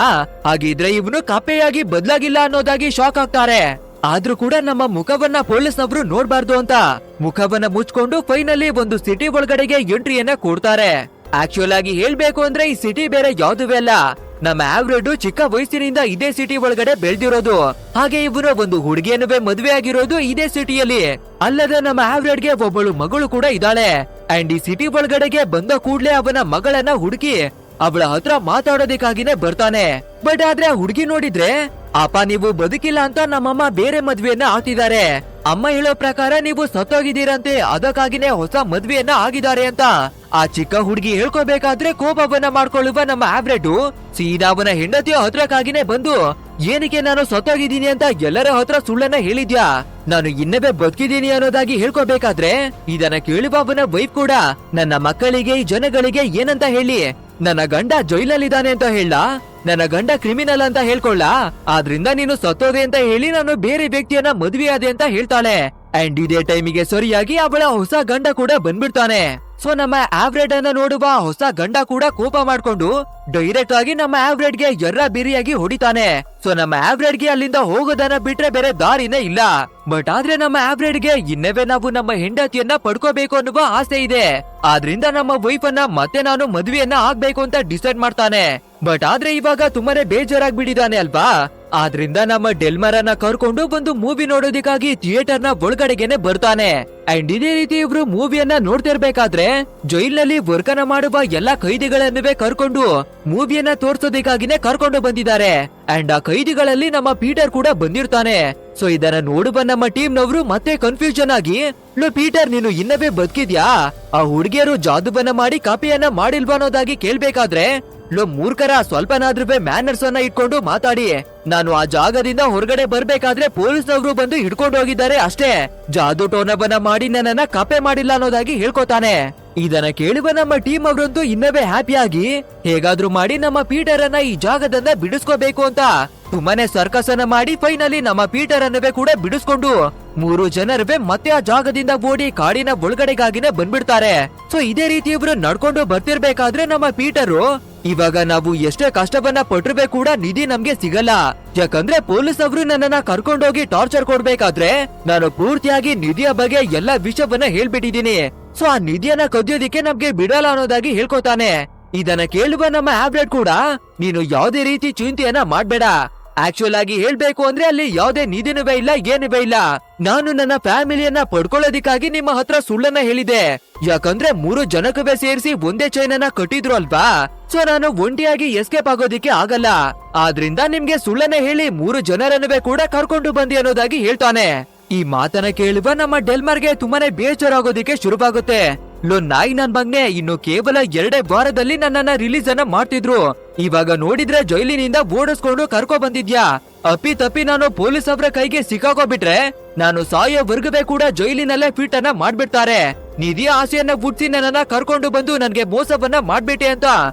ಹಾಗಿದ್ರೆ ಇವನು ಕಪ್ಪೆಯಾಗಿ ಬದಲಾಗಿಲ್ಲ ಅನ್ನೋದಾಗಿ ಶಾಕ್ ಆಗ್ತಾರೆ. ಆದ್ರೂ ಕೂಡ ನಮ್ಮ ಮುಖವನ್ನ ಪೊಲೀಸ್ನವರು ನೋಡ್ಬಾರ್ದು ಅಂತ ಮುಖವನ್ನ ಮುಚ್ಕೊಂಡು ಫೈನಲಿ ಒಂದು ಸಿಟಿ ಒಳಗಡೆಗೆ ಎಂಟ್ರಿಯನ್ನ ಕೊಡ್ತಾರೆ. ಆಕ್ಚುಲ್ ಆಗಿ ಹೇಳ್ಬೇಕು ಅಂದ್ರೆ ಈ ಸಿಟಿ ಬೇರೆ ಯಾವ್ದುವೇ ಅಲ್ಲ, ನಮ್ಮ ಆವ್ರೆಡ್ ಚಿಕ್ಕ ವಯಸ್ಸಿನಿಂದ ಇದೇ ಸಿಟಿ ಒಳಗಡೆ ಬೆಳೆದಿರೋದು. ಹಾಗೆ ಇವನು ಒಂದು ಹುಡುಗಿಯನ್ನುವೆ ಮದುವೆ ಆಗಿರೋದು ಇದೇ ಸಿಟಿಯಲ್ಲಿ. ಅಲ್ಲದೆ ನಮ್ಮ ಆವ್ರೆಡ್ಗೆ ಒಬ್ಬಳು ಮಗಳು ಕೂಡ ಇದ್ದಾಳೆ. ಅಂಡ್ ಈ ಸಿಟಿ ಒಳಗಡೆಗೆ ಬಂದ ಕೂಡ್ಲೆ ಅವನ ಮಗಳನ್ನ ಹುಡುಕಿ ಅವಳ ಹತ್ರ ಮಾತಾಡೋದಕ್ಕಾಗಿನೇ ಬರ್ತಾನೆ. ಬಟ್ ಆದ್ರೆ ಹುಡುಗಿ ನೋಡಿದ್ರೆ, ಅಪ್ಪ ನೀವು ಬದುಕಿಲ್ಲ ಅಂತ ನಮ್ಮಮ್ಮ ಬೇರೆ ಮದ್ವೆಯನ್ನ ಆಗ್ತಿದ್ದಾರೆ. ಅಮ್ಮ ಹೇಳೋ ಪ್ರಕಾರ ನೀವು ಸತ್ತೋಗಿದ್ದೀರಂತೆ, ಅದಕ್ಕಾಗಿನೇ ಹೊಸ ಮದ್ವೆಯನ್ನ ಆಗಿದ್ದಾರೆ ಅಂತ ಆ ಚಿಕ್ಕ ಹುಡುಗಿ ಹೇಳ್ಕೋಬೇಕಾದ್ರೆ ಕೋಪವನ್ನ ಮಾಡ್ಕೊಳ್ಳುವ ನಮ್ಮ ಆವ್ರೆಡ್ ಸೀದಾ ಅವನ ಹೆಂಡತಿಯ ಹತ್ರಕ್ಕಾಗಿನೇ ಬಂದು, ಏನಕ್ಕೆ ನಾನು ಸತ್ತೋಗಿದ್ದೀನಿ ಅಂತ ಎಲ್ಲರ ಹತ್ರ ಸುಳ್ಳನ್ನ ಹೇಳಿದ್ಯಾ, ನಾನು ಇನ್ನವೇ ಬದುಕಿದ್ದೀನಿ ಅನ್ನೋದಾಗಿ ಹೇಳ್ಕೋಬೇಕಾದ್ರೆ ಇದನ್ನ ಕೇಳುವ ಅವನ ವೈಫ್ ಕೂಡ, ನನ್ನ ಮಕ್ಕಳಿಗೆ ಈ ಜನಗಳಿಗೆ ಏನಂತ ಹೇಳಿ, ನನ್ನ ಗಂಡ ಜೈಲಲ್ಲಿದ್ದಾನೆ ಅಂತ ಹೇಳ, ನನ್ನ ಗಂಡ ಕ್ರಿಮಿನಲ್ ಅಂತ ಹೇಳ್ಕೊಳ್ಳ, ಆದ್ರಿಂದ ನೀನು ಸತ್ತೋದೆ ಅಂತ ಹೇಳಿ ನಾನು ಬೇರೆ ವ್ಯಕ್ತಿಯನ್ನ ಮದುವೆ ಆದೆ ಅಂತ ಹೇಳ್ತಾಳೆ. ಅಂಡ್ ಇದೇ ಟೈಮಿಗೆ ಸರಿಯಾಗಿ ಅವಳ ಹೊಸ ಗಂಡ ಕೂಡ ಬಂದ್ಬಿಡ್ತಾನೆ. ಸೊ ನಮ್ಮ ಆವ್ರೇಡ್ ಅನ್ನ ನೋಡುವ ಹೊಸ ಗಂಡ ಕೂಡ ಕೋಪ ಮಾಡ್ಕೊಂಡು ಡೈರೆಕ್ಟ್ ಆಗಿ ನಮ್ಮ ಆವ್ರೇಡ್ ಗೆ ಎರ್ರ ಬಿರಿಯಾಗಿ ಹೊಡಿತಾನೆ. ಸೊ ನಮ್ಮ ಆವ್ರೇಡ್ ಗೆ ಅಲ್ಲಿಂದ ಹೋಗೋದನ್ನ ಬಿಟ್ರೆ ಬೇರೆ ದಾರಿನೇ ಇಲ್ಲ. ಬಟ್ ಆದ್ರೆ ನಮ್ಮ ಆವ್ರೇಡ್ ಗೆ ಇನ್ನವೇ ನಾವು ನಮ್ಮ ಹೆಂಡತಿಯನ್ನ ಪಡ್ಕೋಬೇಕು ಅನ್ನುವ ಆಸೆ ಇದೆ. ಆದ್ರಿಂದ ನಮ್ಮ ವೈಫ್ ಅನ್ನ ಮತ್ತೆ ನಾನು ಮದ್ವೆಯನ್ನ ಆಗ್ಬೇಕು ಅಂತ ಡಿಸೈಡ್ ಮಾಡ್ತಾನೆ. ಬಟ್ ಆದ್ರೆ ಇವಾಗ ತುಂಬಾನೇ ಬೇಜಾರಾಗ್ಬಿಟ್ಟಿದ್ದಾನೆ ಅಲ್ವಾ. ಆದ್ರಿಂದ ನಮ್ಮ ಡೆಲ್ಮರನ್ನ ಕರ್ಕೊಂಡು ಬಂದು ಮೂವಿ ನೋಡೋದಕ್ಕಾಗಿ ಥಿಯೇಟರ್ ನ ಒಳಗಡೆಗೆನೆ ಬರ್ತಾನೆ. ಅಂಡ್ ಇದೇ ರೀತಿ ಇಬ್ರು ಮೂವಿಯನ್ನ ನೋಡ್ತಿರ್ಬೇಕಾದ್ರೆ ಜೈಲ್ನಲ್ಲಿ ವರ್ಕನ ಮಾಡುವ ಎಲ್ಲಾ ಕೈದಿಗಳನ್ನುವೇ ಕರ್ಕೊಂಡು ಮೂವಿಯನ್ನ ತೋರ್ಸೋದಕ್ಕಾಗಿನೇ ಕರ್ಕೊಂಡು ಬಂದಿದ್ದಾರೆ. ಅಂಡ್ ಆ ಕೈದಿಗಳಲ್ಲಿ ನಮ್ಮ ಪೀಟರ್ ಕೂಡ ಬಂದಿರ್ತಾನೆ. ಸೊ ಇದನ್ನ ನೋಡುವ ನಮ್ಮ ಟೀಮ್ ನವರು ಮತ್ತೆ ಕನ್ಫ್ಯೂಷನ್ ಆಗಿ, ಲೋ ಪೀಟರ್ ನೀನು ಇನ್ನವೇ ಬದುಕಿದ್ಯಾ? ಆ ಹುಡುಗಿಯರು ಜಾದುಬನ್ನ ಮಾಡಿ ಕಾಪಿಯನ್ನ ಮಾಡಿಲ್ವಾ ಅನ್ನೋದಾಗಿ ಕೇಳ್ಬೇಕಾದ್ರೆ, ಲೋ ಮೂರ್ಖರ, ಸ್ವಲ್ಪನಾದ್ರೂ ಮ್ಯಾನರ್ಸ್ ಅನ್ನ ಇಟ್ಕೊಂಡು ಮಾತಾಡಿ. ನಾನು ಆ ಜಾಗದಿಂದ ಹೊರಗಡೆ ಬರ್ಬೇಕಾದ್ರೆ ಪೊಲೀಸ್ನವರು ಬಂದು ಹಿಡ್ಕೊಂಡು ಹೋಗಿದ್ದಾರೆ ಅಷ್ಟೇ. ಜಾದು ಟೋನಬನ್ನ ಮಾಡಿ ನನ್ನನ್ನ ಕಾಪೆ ಮಾಡಿಲ್ಲ ಅನ್ನೋದಾಗಿ ಹೇಳ್ಕೊತಾನೆ. ಇದನ್ನ ಕೇಳುವ ನಮ್ಮ ಟೀಮ್ ಅವರಂತೂ ಇನ್ನವೇ ಹ್ಯಾಪಿಯಾಗಿ ಹೇಗಾದ್ರೂ ಮಾಡಿ ನಮ್ಮ ಪೀಟರ್ ಅನ್ನ ಈ ಜಾಗದಿಂದ ಬಿಡಿಸ್ಕೋಬೇಕು ಅಂತ ತುಂಬಾನೇ ಸರ್ಕಸ್ ಅನ್ನ ಮಾಡಿ ಫೈನಲಿ ನಮ್ಮ ಪೀಟರ್ ಅನ್ನವೇ ಕೂಡ ಬಿಡಿಸ್ಕೊಂಡು 3 ಜನರುವೆ ಮತ್ತೆ ಆ ಜಾಗದಿಂದ ಓಡಿ ಕಾಡಿನ ಒಳಗಡೆಗಾಗಿನೇ ಬಂದ್ಬಿಡ್ತಾರೆ. ಸೊ ಇದೇ ರೀತಿ ಇಬ್ರು ನಡ್ಕೊಂಡು ಬರ್ತಿರ್ಬೇಕಾದ್ರೆ ನಮ್ಮ ಪೀಟರು, ಇವಾಗ ನಾವು ಎಷ್ಟೇ ಕಷ್ಟವನ್ನ ಪಟ್ರಬೇ ಕೂಡ ನಿಧಿ ನಮ್ಗೆ ಸಿಗಲ್ಲ. ಯಾಕಂದ್ರೆ ಪೊಲೀಸ್ ಅವರು ನನ್ನನ್ನ ಕರ್ಕೊಂಡೋಗಿ ಟಾರ್ಚರ್ ಕೊಡ್ಬೇಕಾದ್ರೆ ನಾನು ಪೂರ್ತಿಯಾಗಿ ನಿಧಿಯ ಬಗ್ಗೆ ಎಲ್ಲಾ ವಿಷಯವನ್ನ ಹೇಳ್ಬಿಟ್ಟಿದೀನಿ. ಸೊ ಆ ನಿಧಿಯನ್ನ ಕದಿಯೋದಿಕ್ಕೆ ನಮ್ಗೆ ಬಿಡಲ್ಲ ಅನ್ನೋದಾಗಿ ಹೇಳ್ಕೊತಾನೆ. ಇದನ್ನ ಕೇಳುವ ನಮ್ಮ ಆವ್ರೇಡ್ ಕೂಡ, ನೀನು ಯಾವ್ದೇ ರೀತಿ ಚಿಂತೆಯನ್ನ ಮಾಡ್ಬೇಡ. ಆಕ್ಚುಲ್ ಆಗಿ ಹೇಳ್ಬೇಕು ಅಂದ್ರೆ ಅಲ್ಲಿ ಯಾವ್ದೇ ನಿಧಿನುವೇ ಇಲ್ಲ, ಏನುವೇ ಇಲ್ಲ. ನಾನು ನನ್ನ ಫ್ಯಾಮಿಲಿಯನ್ನ ಪಡ್ಕೊಳ್ಳೋದಿಕ್ಕಾಗಿ ನಿಮ್ಮ ಹತ್ರ ಸುಳ್ಳನ್ನ ಹೇಳಿದೆ. ಯಾಕಂದ್ರೆ 3 ಜನಕ್ಕೂ ಸೇರಿಸಿ ಒಂದೇ ಚೈನ್ ಅನ್ನ ಕಟ್ಟಿದ್ರು ಅಲ್ವಾ. ಸೊ ನಾನು ಒಂಟಿಯಾಗಿ ಎಸ್ಕೇಪ್ ಆಗೋದಿಕ್ಕೆ ಆಗಲ್ಲ. ಆದ್ರಿಂದ ನಿಮ್ಗೆ ಸುಳ್ಳನ್ನ ಹೇಳಿ 3 ಜನರನ್ನುವೇ ಕೂಡ ಕರ್ಕೊಂಡು ಬಂದಿ ಅನ್ನೋದಾಗಿ ಹೇಳ್ತಾನೆ. ಈ ಮಾತನ್ನ ಕೇಳುವ ನಮ್ಮ ಡೆಲ್ಮರ್ಗೆ ತುಂಬಾನೇ ಬೇಜಾರಾಗೋದಿಕ್ಕೆ ಶುರುವಾಗುತ್ತೆ. ಲೋ ನಾಯಿ ನನ್ ಮಗ್ನೆ, ಇನ್ನು ಕೇವಲ 2 ವಾರದಲ್ಲಿ ನನ್ನನ್ನ ರಿಲೀಸ್ ಅನ್ನ ಮಾಡ್ತಿದ್ರು. ಇವಾಗ ನೋಡಿದ್ರೆ ಜೈಲಿನಿಂದ ಓಡಿಸ್ಕೊಂಡು ಕರ್ಕೊ ಬಂದಿದ್ಯಾ. ಅಪ್ಪಿ ತಪ್ಪಿ ನಾನು ಪೊಲೀಸ್ ಅವರ ಕೈಗೆ ಸಿಕ್ಕಾಕೋಬಿಟ್ರೆ ನಾನು ಸಾಯೋವರ್ಗವೇ ಕೂಡ ಜೈಲಿನಲ್ಲೇ ಫಿಟ್ ಅನ್ನ ಮಾಡ್ಬಿಡ್ತಾರೆ. ನಿಧಿಯ ಆಸೆಯನ್ನ ಹುಟ್ಟಿ ನನ್ನನ್ನ ಕರ್ಕೊಂಡು ಬಂದು ನನ್ಗೆ ಮೋಸವನ್ನ ಮಾಡ್ಬಿಟ್ಟೆ ಅಂತ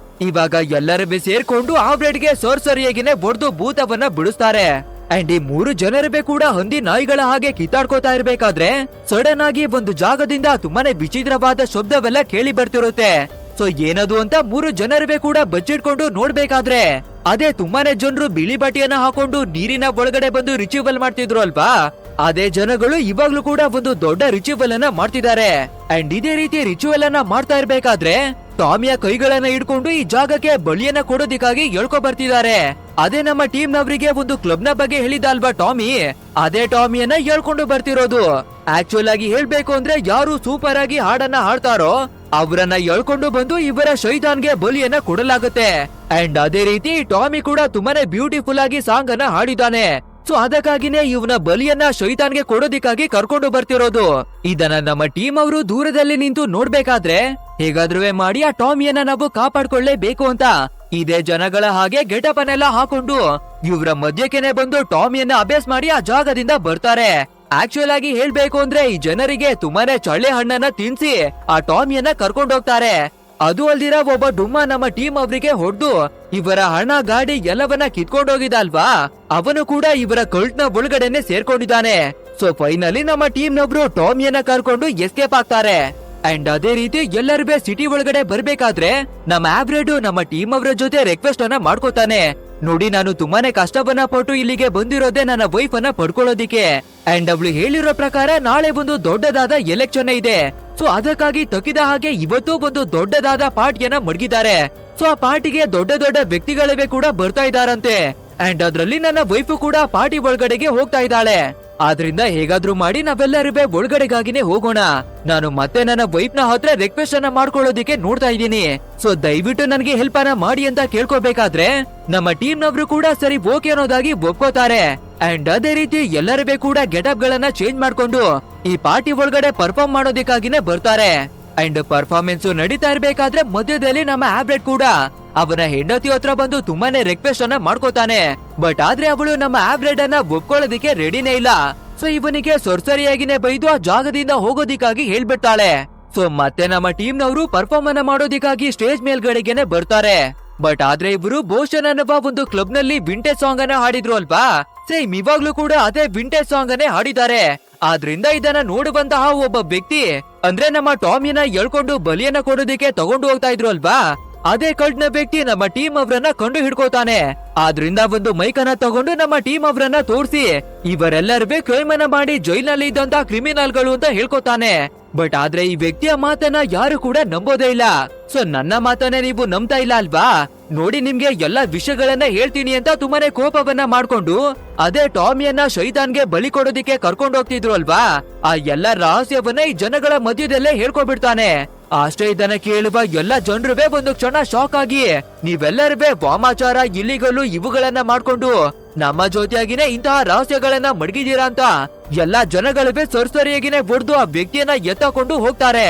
ಇವಾಗ ಎಲ್ಲರೂ ಸೇರ್ಕೊಂಡು ಆವ್ರೇಡ್ಗೆ ಸರಿಯಾಗಿನೇ ಬಡ್ದು ಭೂತವನ್ನ ಬಿಡಿಸ್ತಾರೆ. ಅಂಡ್ ಈ 3 ಜನರೇ ಕೂಡ ಹಂದಿ ನಾಯಿಗಳ ಹಾಗೆ ಕಿತ್ತಾಡ್ಕೋತಾ ಇರ್ಬೇಕಾದ್ರೆ ಸಡನ್ ಆಗಿ ಒಂದು ಜಾಗದಿಂದ ತುಂಬಾನೇ ವಿಚಿತ್ರವಾದ ಶಬ್ದವೆಲ್ಲ ಕೇಳಿ ಬರ್ತಿರುತ್ತೆ. ಸೊ ಏನದು ಅಂತ 3 ಜನರೇ ಕೂಡ ಬಚ್ಚಿಟ್ಕೊಂಡು ನೋಡ್ಬೇಕಾದ್ರೆ ಅದೇ ತುಂಬಾನೇ ಜನರು ಬಿಳಿ ಬಟ್ಟೆಯನ್ನ ಹಾಕೊಂಡು ನೀರಿನ ಒಳಗಡೆ ಬಂದು ರಿಚುವಲ್ ಮಾಡ್ತಿದ್ರು ಅಲ್ವಾ. ಅದೇ ಜನಗಳು ಇವಾಗ್ಲೂ ಕೂಡ ಒಂದು ದೊಡ್ಡ ರಿಚುವಲ್ ಅನ್ನ ಮಾಡ್ತಿದ್ದಾರೆ. ಅಂಡ್ ಇದೇ ರೀತಿ ರಿಚುವಲ್ ಅನ್ನ ಮಾಡ್ತಾ ಇರ್ಬೇಕಾದ್ರೆ ಟಾಮಿಯ ಕೈಗಳನ್ನ ಹಿಡ್ಕೊಂಡು ಈ ಜಾಗಕ್ಕೆ ಬಲಿಯನ್ನ ಕೊಡೋದಿಕ್ಕಾಗಿ ಹೇಳ್ಕೊ ಬರ್ತಿದ್ದಾರೆ. ಅದೇ ನಮ್ಮ ಟೀಮ್ ನವರಿಗೆ ಒಂದು ಕ್ಲಬ್ ನ ಬಗ್ಗೆ ಹೇಳಿದ ಅಲ್ವಾ ಟಾಮಿ, ಅದೇ ಟಾಮಿಯನ್ನ ಹೇಳ್ಕೊಂಡು ಬರ್ತಿರೋದು. ಆಕ್ಚುಲ್ ಆಗಿ ಹೇಳ್ಬೇಕು ಅಂದ್ರೆ ಯಾರು ಸೂಪರ್ ಆಗಿ ಹಾಡನ್ನ ಹಾಡ್ತಾರೋ ಅವರನ್ನ ಎಳ್ಕೊಂಡು ಬಂದು ಇವರ ಶೈತಾನ್ಗೆ ಬಲಿಯನ್ನ ಕೊಡಲಾಗುತ್ತೆ. ಅಂಡ್ ಅದೇ ರೀತಿ ಟಾಮಿ ಕೂಡ ತುಂಬಾನೇ ಬ್ಯೂಟಿಫುಲ್ ಆಗಿ ಸಾಂಗ್ ಅನ್ನ ಹಾಡಿದ್ದಾನೆ. ಸೊ ಅದಕ್ಕಾಗಿನೇ ಇವನ ಬಲಿಯನ್ನ ಶೈತಾನ್ಗೆ ಕೊಡೋದಿಕ್ಕಾಗಿ ಕರ್ಕೊಂಡು ಬರ್ತಿರೋದು. ಇದನ್ನ ನಮ್ಮ ಟೀಮ್ ಅವರು ದೂರದಲ್ಲಿ ನಿಂತು ನೋಡ್ಬೇಕಾದ್ರೆ ಹೇಗಾದ್ರೂ ಮಾಡಿ ಆ ಟಾಮಿಯನ್ನ ನಾವು ಕಾಪಾಡ್ಕೊಳ್ಳೇಬೇಕು ಅಂತ ಇದೇ ಜನಗಳ ಹಾಗೆ ಗೆಟಪ್ ಅನ್ನೆಲ್ಲ ಹಾಕೊಂಡು ಇವ್ರ ಮಧ್ಯಕ್ಕೆ ಬಂದು ಟಾಮಿಯನ್ನ ಅಭ್ಯಾಸ ಮಾಡಿ ಆ ಜಾಗದಿಂದ ಬರ್ತಾರೆ. ಆಕ್ಚುಲ್ ಆಗಿ ಹೇಳ್ಬೇಕು ಅಂದ್ರೆ ಈ ಜನರಿಗೆ ತುಂಬಾನೇ ಚಳ್ಳೆ ಹಣ್ಣನ್ನ ತಿನ್ಸಿ ಆ ಟಾಮಿಯನ್ನ ಕರ್ಕೊಂಡು ಹೋಗ್ತಾರೆ. ಅದು ಅಲ್ದಿರ ಒಬ್ಬ ಡುಮ್ಮ ನಮ್ಮ ಟೀಮ್ ಅವರಿಗೆ ಹೊಡೆದು ಇವರ ಹಣ ಗಾಡಿ ಎಲ್ಲವನ್ನ ಕಿತ್ಕೊಂಡು ಹೋಗಿದ ಅಲ್ವಾ, ಅವನು ಕೂಡ ಇವರ ಕಲ್ಟ್ ನ ಒಳಗಡೆನೆ ಸೇರ್ಕೊಂಡಿದ್ದಾನೆ. ಸೊ ಫೈನಲಿ ನಮ್ಮ ಟೀಮ್ ನೊಬ್ರು ಟಾಮಿಯನ್ನ ಕರ್ಕೊಂಡು ಎಸ್ಕೇಪ್ ಆಗ್ತಾರೆ. ಅಂಡ್ ಅದೇ ರೀತಿ ಎಲ್ಲರೂ ಸಿಟಿ ಒಳಗಡೆ ಬರ್ಬೇಕಾದ್ರೆ ನಮ್ಮ ಆವ್ರೇಡ್ ನಮ್ಮ ಟೀಮ್ ಅವರ ಜೊತೆ ರಿಕ್ವೆಸ್ಟ್ ಅನ್ನ ಮಾಡ್ಕೋತಾನೆ. ನೋಡಿ, ನಾನು ತುಂಬಾನೇ ಕಷ್ಟವನ್ನ ಪಟ್ಟು ಇಲ್ಲಿಗೆ ಬಂದಿರೋದೇ ನನ್ನ ವೈಫ್ ಅನ್ನ ಪಡ್ಕೊಳ್ಳೋದಿಕ್ಕೆ. ಅಂಡ್ ಅವಳು ಹೇಳಿರೋ ಪ್ರಕಾರ ನಾಳೆ ಒಂದು ದೊಡ್ಡದಾದ ಎಲೆಕ್ಷನ್ ಇದೆ. ಸೊ ಅದಕ್ಕಾಗಿ ತಕ್ಕಿದ ಹಾಗೆ ಇವತ್ತು ಒಂದು ದೊಡ್ಡದಾದ ಪಾರ್ಟಿಯನ್ನ ಮಡಗಿದ್ದಾರೆ. ಸೊ ಆ ಪಾರ್ಟಿಗೆ ದೊಡ್ಡ ದೊಡ್ಡ ವ್ಯಕ್ತಿಗಳೇ ಕೂಡ ಬರ್ತಾ ಇದಾರಂತೆ. ಅಂಡ್ ಅದ್ರಲ್ಲಿ ನನ್ನ ವೈಫ್ ಕೂಡ ಪಾರ್ಟಿ ಒಳಗಡೆಗೆ ಹೋಗ್ತಾ ಇದ್ದಾಳೆ. ಆದ್ರಿಂದ ಹೇಗಾದ್ರೂ ಮಾಡಿ ನಾವೆಲ್ಲರೂ ಒಳಗಡೆಗಾಗಿನೇ ಹೋಗೋಣ. ನಾನು ಮತ್ತೆ ನನ್ನ ವೈಫ್ ನ ಹತ್ರ ರಿಕ್ವೆಸ್ಟ್ ಅನ್ನ ಮಾಡ್ಕೊಳ್ಳೋದಿಕ್ಕೆ ನೋಡ್ತಾ ಇದ್ದೀನಿ. ಸೊ ದಯವಿಟ್ಟು ನನಗೆ ಹೆಲ್ಪ್ ಅನ್ನ ಮಾಡಿ ಅಂತ ಕೇಳ್ಕೋಬೇಕಾದ್ರೆ ನಮ್ಮ ಟೀಮ್ ನವರು ಕೂಡ ಸರಿ ಓಕೆ ಅನ್ನೋದಾಗಿ ಒಪ್ಕೋತಾರೆ. ಅಂಡ್ ಅದೇ ರೀತಿ ಎಲ್ಲರೂ ಕೂಡ ಗೆಟಪ್ ಗಳನ್ನ ಚೇಂಜ್ ಮಾಡ್ಕೊಂಡು ಈ ಪಾರ್ಟಿ ಒಳಗಡೆ ಪರ್ಫಾರ್ಮ್ ಮಾಡೋದಕ್ಕಾಗಿನೇ ಬರ್ತಾರೆ. ಅಂಡ್ ಪರ್ಫಾರ್ಮೆನ್ಸ್ ನಡೀತಾ ಇರ್ಬೇಕಾದ್ರೆ ಮಧ್ಯದಲ್ಲಿ ನಮ್ಮ ಆವ್ರೇಡ್ ಕೂಡ ಅವನ ಹೆಂಡತಿ ಹತ್ರ ಬಂದು ತುಂಬಾನೇ ರಿಕ್ವೆಸ್ಟ್ ಅನ್ನ ಮಾಡ್ಕೋತಾನೆ. ಬಟ್ ಆದ್ರೆ ಅವಳು ನಮ್ಮ ಆವ್ರೇಡ್ ಅನ್ನ ಒಪ್ಕೊಳ್ಳೋದಿಕ್ಕೆ ರೆಡಿನೇ ಇಲ್ಲ. ಸೊ ಇವನಿಗೆ ಸರಿಯಾಗಿನೇ ಬೈದು ಆ ಜಾಗದಿಂದ ಹೋಗೋದಿಕ್ಕಾಗಿ ಹೇಳ್ಬಿಡ್ತಾಳೆ. ಸೊ ಮತ್ತೆ ನಮ್ಮ ಟೀಮ್ ನವರು ಪರ್ಫಾರ್ಮ್ ಅನ್ನ ಮಾಡೋದಿಕ್ಕಾಗಿ ಸ್ಟೇಜ್ ಮೇಲ್ಗಡೆಗೆನೆ ಬರ್ತಾರೆ. ಬಟ್ ಆದ್ರೆ ಇಬ್ರು ಬೋಷನ್ ಅನ್ನುವ ಒಂದು ಕ್ಲಬ್ ನಲ್ಲಿ ವಿಂಟೇಜ್ ಸಾಂಗ್ ಅನ್ನ ಹಾಡಿದ್ರು ಅಲ್ವಾ. ಸೇಮ್ ಇವಾಗ್ಲೂ ಕೂಡ ಅದೇ ವಿಂಟೇಜ್ ಸಾಂಗ್ ಅನ್ನೇ ಹಾಡಿದ್ದಾರೆ. ಆದ್ರಿಂದ ಇದನ್ನ ನೋಡುವಂತಹ ಒಬ್ಬ ವ್ಯಕ್ತಿ ಅಂದ್ರೆ ನಮ್ಮ ಟಾಮಿನ ಎಳ್ಕೊಂಡು ಬಲಿಯನ್ನ ಕೊಡೋದಕ್ಕೆ ತಗೊಂಡು ಹೋಗ್ತಾ ಇದ್ರು ಅಲ್ವಾ, ಅದೇ ಕಳ್ನ ವ್ಯಕ್ತಿ ನಮ್ಮ ಟೀಮ್ ಅವರನ್ನ ಕಂಡು ಹಿಡ್ಕೋತಾನೆ. ಆದ್ರಿಂದ ಒಂದು ಮೈಕನ್ನ ತಗೊಂಡು ನಮ್ಮ ಟೀಮ್ ಅವರನ್ನ ತೋರಿಸಿ ಇವರೆಲ್ಲರೂ ಕ್ರೈಮ್ ಅನ್ನ ಮಾಡಿ ಜೈಲಿನಲ್ಲಿ ಇದ್ದಂತ ಕ್ರಿಮಿನಲ್ಗಳು ಅಂತ ಹೇಳ್ಕೊತಾನೆ. ಬಟ್ ಆದ್ರೆ ಈ ವ್ಯಕ್ತಿಯ ಮಾತನ್ನ ಯಾರು ಕೂಡ ನಂಬೋದೇ ಇಲ್ಲ. ಸೊ ನನ್ನ ಮಾತನ್ನ ನೀವು ನಂಬ್ತಾ ಇಲ್ಲ ಅಲ್ವಾ, ನೋಡಿ ನಿಮ್ಗೆ ಎಲ್ಲಾ ವಿಷಯಗಳನ್ನ ಹೇಳ್ತೀನಿ ಅಂತ ತುಂಬಾನೇ ಕೋಪವನ್ನ ಮಾಡ್ಕೊಂಡು ಅದೇ ಟಾಮಿಯನ್ನ ಶೈತಾನ್ಗೆ ಬಲಿ ಕೊಡೋದಿಕ್ಕೆ ಕರ್ಕೊಂಡು ಹೋಗ್ತಿದ್ರು ಅಲ್ವಾ, ಆ ಎಲ್ಲಾ ರಹಸ್ಯವನ್ನ ಈ ಜನಗಳ ಮಧ್ಯದಲ್ಲೇ ಹೇಳ್ಕೊಬಿಡ್ತಾನೆ. ಅಷ್ಟೇ ಇದನ್ನ ಕೇಳುವ ಎಲ್ಲಾ ಜನರುವೆ ಒಂದು ಕ್ಷಣ ಶಾಕ್ ಆಗಿ ನೀವೆಲ್ಲರೂ ವಾಮಾಚಾರ ಇಲಿಗಲು ಇವುಗಳನ್ನ ಮಾಡ್ಕೊಂಡು ನಮ್ಮ ಜೊತೆಯಾಗಿನೇ ಇಂತಹ ರಹಸ್ಯಗಳನ್ನ ಮಡಗಿದೀರಾ ಅಂತ ಎಲ್ಲಾ ಜನಗಳವೇ ಸರಿಯಾಗಿನೇ ಹೊಡೆದು ಆ ವ್ಯಕ್ತಿಯನ್ನ ಎತ್ತಕೊಂಡು ಹೋಗ್ತಾರೆ.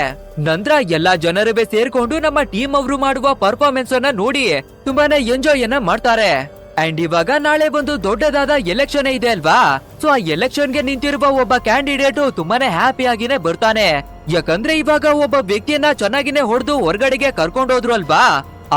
ನಂತರ ಎಲ್ಲಾ ಜನರುವೆ ಸೇರ್ಕೊಂಡು ನಮ್ಮ ಟೀಮ್ ಅವರು ಮಾಡುವ ಪರ್ಫಾರ್ಮೆನ್ಸ್ ಅನ್ನ ನೋಡಿ ತುಂಬಾನೇ ಎಂಜಾಯ್ ಅನ್ನ ಮಾಡ್ತಾರೆ. ಅಂಡ್ ಇವಾಗ ನಾಳೆ ಒಂದು ದೊಡ್ಡದಾದ ಎಲೆಕ್ಷನ್ ಇದೆ ಅಲ್ವಾ, ಸೊ ಆ ಎಲೆಕ್ಷನ್ ಗೆ ನಿಂತಿರುವ ಒಬ್ಬ ಕ್ಯಾಂಡಿಡೇಟ್ ತುಂಬಾನೇ ಹ್ಯಾಪಿ ಆಗಿನೇ ಬರ್ತಾನೆ. ಯಾಕಂದ್ರೆ ಇವಾಗ ಒಬ್ಬ ವ್ಯಕ್ತಿಯನ್ನ ಚೆನ್ನಾಗಿನೇ ಹೊಡೆದು ಹೊರಗಡೆಗೆ ಕರ್ಕೊಂಡೋದ್ರು ಅಲ್ವಾ,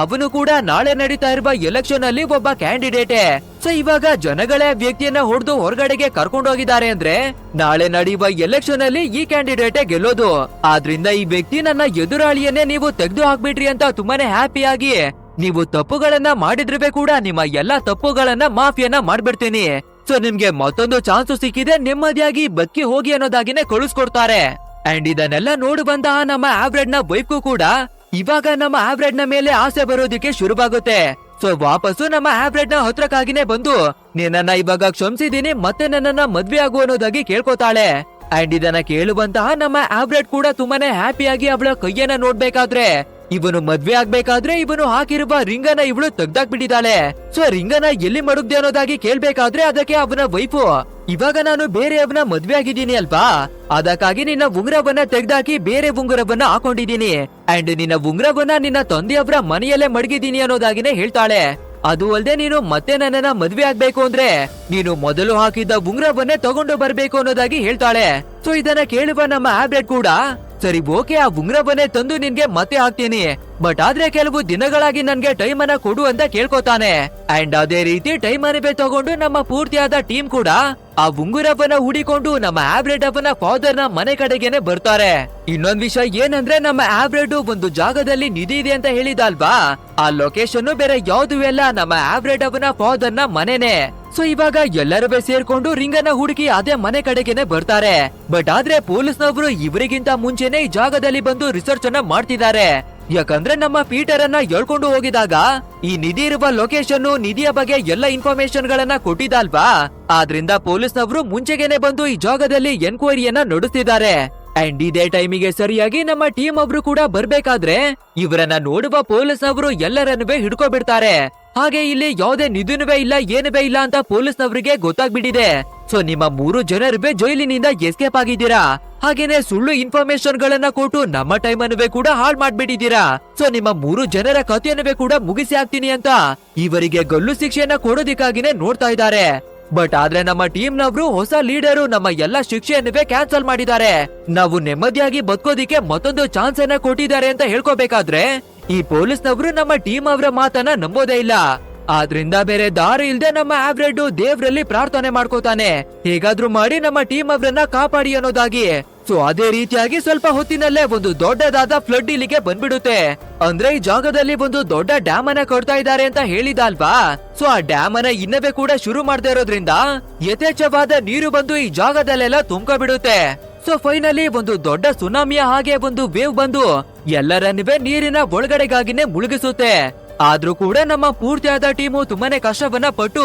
ಅವನು ಕೂಡ ನಾಳೆ ನಡೀತಾ ಇರುವ ಎಲೆಕ್ಷನ್ ಅಲ್ಲಿ ಒಬ್ಬ ಕ್ಯಾಂಡಿಡೇಟೇ. ಸೊ ಇವಾಗ ಜನಗಳೇ ವ್ಯಕ್ತಿಯನ್ನ ಹೊಡೆದು ಹೊರಗಡೆಗೆ ಕರ್ಕೊಂಡೋಗಿದ್ದಾರೆ ಅಂದ್ರೆ ನಾಳೆ ನಡೆಯುವ ಎಲೆಕ್ಷನ್ ಅಲ್ಲಿ ಈ ಕ್ಯಾಂಡಿಡೇಟೇ ಗೆಲ್ಲೋದು. ಆದ್ರಿಂದ ಈ ವ್ಯಕ್ತಿ ನನ್ನ ಎದುರಾಳಿಯನ್ನೇ ನೀವು ತೆಗೆದು ಹಾಕ್ಬಿಟ್ರಿ ಅಂತ ತುಂಬಾನೇ ಹ್ಯಾಪಿ ಆಗಿ ನೀವು ತಪ್ಪುಗಳನ್ನ ಮಾಡಿದ್ರೆ ಕೂಡ ನಿಮ್ಮ ಎಲ್ಲಾ ತಪ್ಪುಗಳನ್ನ ಮಾಫಿಯನ್ನ ಮಾಡ್ಬಿಡ್ತೀನಿ, ಸೊ ನಿಮ್ಗೆ ಮತ್ತೊಂದು ಚಾನ್ಸ್ ಸಿಕ್ಕಿದೆ, ನೆಮ್ಮದಿಯಾಗಿ ಬದುಕಿ ಹೋಗಿ ಅನ್ನೋದಾಗಿನೇ ಕಳಿಸ್ಕೊಡ್ತಾರೆ. ಅಂಡ್ ಇದನ್ನೆಲ್ಲ ನೋಡುವಂತಹ ನಮ್ಮ ಆವ್ರೆಡ್ ನ ವೈಫ್ಗೂ ಕೂಡ ಇವಾಗ ನಮ್ಮ ಆವ್ರೆಡ್ ನ ಮೇಲೆ ಆಸೆ ಬರೋದಕ್ಕೆ ಶುರುವಾಗುತ್ತೆ. ಸೊ ವಾಪಸ್ಸು ನಮ್ಮ ಆವ್ರೆಡ್ ನ ಹತ್ರಕ್ಕಾಗಿನೇ ಬಂದು ನಿನ್ನ ಇವಾಗ ಕ್ಷಮಿಸಿದೀನಿ, ಮತ್ತೆ ನನ್ನನ್ನ ಮದ್ವೆ ಆಗು ಅನ್ನೋದಾಗಿ ಕೇಳ್ಕೊತಾಳೆ. ಅಂಡ್ ಇದನ್ನ ಕೇಳುವಂತಹ ನಮ್ಮ ಆವ್ರೆಡ್ ಕೂಡ ತುಂಬಾನೇ ಹ್ಯಾಪಿಯಾಗಿ ಅವಳ ಕೈಯನ್ನ ನೋಡ್ಬೇಕಾದ್ರೆ ಇವನು ಮದ್ವೆ ಆಗ್ಬೇಕಾದ್ರೆ ಇವನು ಹಾಕಿರುವ ರಿಂಗನ್ನ ಇವಳು ತೆಗ್ದಾಕ್ಬಿಟ್ಟಿದ್ದಾಳೆ. ಸೊ ರಿಂಗನ್ನ ಎಲ್ಲಿ ಮಡಗ್ದೆ ಅನ್ನೋದಾಗಿ ಕೇಳ್ಬೇಕಾದ್ರೆ ಅದಕ್ಕೆ ಅವನ ವೈಫು ಇವಾಗ ನಾನು ಬೇರೆ ಅವನ ಮದ್ವೆ ಆಗಿದ್ದೀನಿ ಅಲ್ವಾ, ಅದಕ್ಕಾಗಿ ನಿನ್ನ ಉಂಗುರವನ್ನ ತೆಗ್ದಾಕಿ ಬೇರೆ ಉಂಗುರವನ್ನ ಹಾಕೊಂಡಿದ್ದೀನಿ ಅಂಡ್ ನಿನ್ನ ಉಂಗುರವನ್ನ ನಿನ್ನ ತಂದೆಯವರ ಮನೆಯಲ್ಲೇ ಮಡಗಿದ್ದೀನಿ ಅನ್ನೋದಾಗಿನೇ ಹೇಳ್ತಾಳೆ. ಅದು ಅಲ್ದೆ ನೀನು ಮತ್ತೆ ನನ್ನನ್ನ ಮದ್ವೆ ಆಗ್ಬೇಕು ಅಂದ್ರೆ ನೀನು ಮೊದಲು ಹಾಕಿದ್ದ ಉಂಗುರವನ್ನೇ ತಗೊಂಡು ಬರ್ಬೇಕು ಅನ್ನೋದಾಗಿ ಹೇಳ್ತಾಳೆ. ಸೊ ಇದನ್ನ ಕೇಳುವ ನಮ್ಮ ಆಬ್ರೆಡ್ ಕೂಡ ಸರಿ ಓಕೆ, ಆ ಉಂಗುರವನ್ನೇ ತಂದು ನಿನ್ಗೆ ಮತ್ತೆ ಹಾಕ್ತೀನಿ, ಬಟ್ ಆದ್ರೆ ಕೆಲವು ದಿನಗಳಾಗಿ ನನ್ಗೆ ಟೈಮ್ ಅನ್ನ ಕೊಡು ಅಂತ ಕೇಳ್ಕೊತಾನೆ. ಅಂಡ್ ಅದೇ ರೀತಿ ಟೈಮ್ ಅನ್ನವೇ ತಗೊಂಡು ನಮ್ಮ ಪೂರ್ತಿಯಾದ ಟೀಮ್ ಕೂಡ ಆ ಉಂಗುರವನ್ನ ಹುಡಿಕೊಂಡು ನಮ್ಮ ಆಬ್ರೆಡ್ ಅವನ ಫಾದರ್ ನ ಮನೆ ಕಡೆಗೇನೆ ಬರ್ತಾರೆ. ಇನ್ನೊಂದ್ ವಿಷಯ ಏನಂದ್ರೆ ನಮ್ಮ ಆಬ್ರೆಡ್ ಒಂದು ಜಾಗದಲ್ಲಿ ನಿಧಿ ಇದೆ ಅಂತ ಹೇಳಿದಲ್ವಾ, ಆ ಲೊಕೇಶನ್ ಬೇರೆ ಯಾವ್ದು ಎಲ್ಲ ನಮ್ಮ ಆಬ್ರೆಡ್ ಅವನ ಫಾದರ್ ನ ಮನೆನೆ. ಸೊ ಇವಾಗ ಎಲ್ಲರೂ ಸೇರ್ಕೊಂಡು ರಿಂಗನ್ನ ಹುಡುಕಿ ಅದೇ ಮನೆ ಕಡೆಗೇನೆ ಬರ್ತಾರೆ. ಬಟ್ ಆದ್ರೆ ಪೊಲೀಸ್ನವರು ಇವರಿಗಿಂತ ಮುಂಚೆನೆ ಈ ಜಾಗದಲ್ಲಿ ಬಂದು ರಿಸರ್ಚ್ ಅನ್ನ ಮಾಡ್ತಿದ್ದಾರೆ. ಯಾಕಂದ್ರೆ ನಮ್ಮ ಪೀಟರ್ ಅನ್ನ ಹೇಳ್ಕೊಂಡು ಹೋಗಿದಾಗ ಈ ನಿಧಿ ಇರುವ ಲೊಕೇಶನ್ ನಿಧಿಯ ಬಗ್ಗೆ ಎಲ್ಲ ಇನ್ಫಾರ್ಮೇಶನ್ ಗಳನ್ನ ಕೊಟ್ಟಿದ್ದಲ್ವಾ, ಆದ್ರಿಂದ ಪೊಲೀಸ್ನವರು ಮುಂಚೆಗೇನೆ ಬಂದು ಈ ಜಾಗದಲ್ಲಿ ಎನ್ಕ್ವೈರಿಯನ್ನ ನಡೆಸ್ತಿದ್ದಾರೆ. ಅಂಡ್ ಇದೇ ಟೈಮಿಗೆ ಸರಿಯಾಗಿ ನಮ್ಮ ಟೀಮ್ ಒಬ್ರು ಕೂಡ ಬರ್ಬೇಕಾದ್ರೆ ಇವರನ್ನ ನೋಡುವ ಪೊಲೀಸ್ನವರು ಎಲ್ಲರನ್ನುವೇ ಹಿಡ್ಕೊಬಿಡ್ತಾರೆ. ಹಾಗೆ ಇಲ್ಲಿ ಯಾವುದೇ ನಿಧಿನುವೇ ಇಲ್ಲ ಏನುವೇ ಇಲ್ಲ ಅಂತ ಪೊಲೀಸ್ನವರಿಗೆ ಗೊತ್ತಾಗ್ಬಿಟ್ಟಿದೆ. ಸೊ ನಿಮ್ಮ 3 ಜನರುವೇ ಜೈಲಿನಿಂದ ಎಸ್ಕೇಪ್ ಆಗಿದ್ದೀರಾ, ಹಾಗೇನೆ ಸುಳ್ಳು ಇನ್ಫಾರ್ಮೇಶನ್ ಗಳನ್ನ ಕೊಟ್ಟು ನಮ್ಮ ಟೈಮ್ ಅನ್ನುವೇ ಕೂಡ ಹಾಳ್ ಮಾಡ್ಬಿಟ್ಟಿದ್ದೀರಾ. ಸೊ ನಿಮ್ಮ 3 ಜನರ ಕಥೆಯನ್ನುವೇ ಕೂಡ ಮುಗಿಸಿ ಹಾಕ್ತೀನಿ ಅಂತ ಇವರಿಗೆ ಗಲ್ಲು ಶಿಕ್ಷೆಯನ್ನ ಕೊಡೋದಿಕ್ಕಾಗಿನೇ ನೋಡ್ತಾ ಇದ್ದಾರೆ. ಬಟ್ ಆದ್ರೆ ನಮ್ಮ ಟೀಮ್ ನವರು ಹೊಸ ಲೀಡರು ನಮ್ಮ ಎಲ್ಲಾ ಶಿಕ್ಷೆಯನ್ನುವೇ ಕ್ಯಾನ್ಸಲ್ ಮಾಡಿದ್ದಾರೆ. ನಾವು ನೆಮ್ಮದಿಯಾಗಿ ಬದುಕೋದಿಕ್ಕೆ ಮತ್ತೊಂದು ಚಾನ್ಸ್ ಅನ್ನ ಕೊಟ್ಟಿದ್ದಾರೆ ಅಂತ ಹೇಳ್ಕೋಬೇಕಾದ್ರೆ ಈ ಪೊಲೀಸ್ನವರು ನಮ್ಮ ಟೀಮ್ ಅವರ ಮಾತನ್ನ ನಂಬೋದೇ ಇಲ್ಲ. ಆದ್ರಿಂದ ಬೇರೆ ದಾರಿ ಇಲ್ದೆ ನಮ್ಮ ಆವ್ರೆಡ್ ದೇವ್ರಲ್ಲಿ ಪ್ರಾರ್ಥನೆ ಮಾಡ್ಕೋತಾನೆ, ಹೇಗಾದ್ರೂ ಮಾಡಿ ನಮ್ಮ ಟೀಮ್ ಅವರನ್ನ ಕಾಪಾಡಿ ಅನ್ನೋದಾಗಿ. ಸೊ ಅದೇ ರೀತಿಯಾಗಿ ಸ್ವಲ್ಪ ಹೊತ್ತಿನಲ್ಲೇ ಒಂದು ದೊಡ್ಡದಾದ ಫ್ಲಡ್ ಇಲ್ಲಿಗೆ ಬಂದ್ಬಿಡುತ್ತೆ. ಅಂದ್ರೆ ಈ ಜಾಗದಲ್ಲಿ ಒಂದು ದೊಡ್ಡ ಡ್ಯಾಮ್ ಅನ್ನ ಕಟ್ತಾ ಇದ್ದಾರೆ ಅಂತ ಹೇಳಿದಲ್ವಾ, ಸೊ ಆ ಡ್ಯಾಮ್ ಅನ್ನ ಇನ್ನವೇ ಕೂಡ ಶುರು ಮಾಡದೇ ಇರೋದ್ರಿಂದ ಯಥೇಚ್ಛವಾದ ನೀರು ಬಂದು ಈ ಜಾಗದಲ್ಲೆಲ್ಲ ತುಂಬಿಬಿಡುತ್ತೆ. ಸೊ ಫೈನಲಿ ಒಂದು ದೊಡ್ಡ ಸುನಾಮಿಯ ಹಾಗೆ ಒಂದು ವೇವ್ ಬಂದು ಎಲ್ಲರನ್ನುವೇ ನೀರಿನ ಒಳಗಡೆಗಾಗಿನೇ ಮುಳುಗಿಸುತ್ತೆ. ಆದ್ರೂ ಕೂಡ ನಮ್ಮ ಪೂರ್ತಿಯಾದ ಟೀಮು ತುಂಬಾನೇ ಕಷ್ಟವನ್ನ ಪಟ್ಟು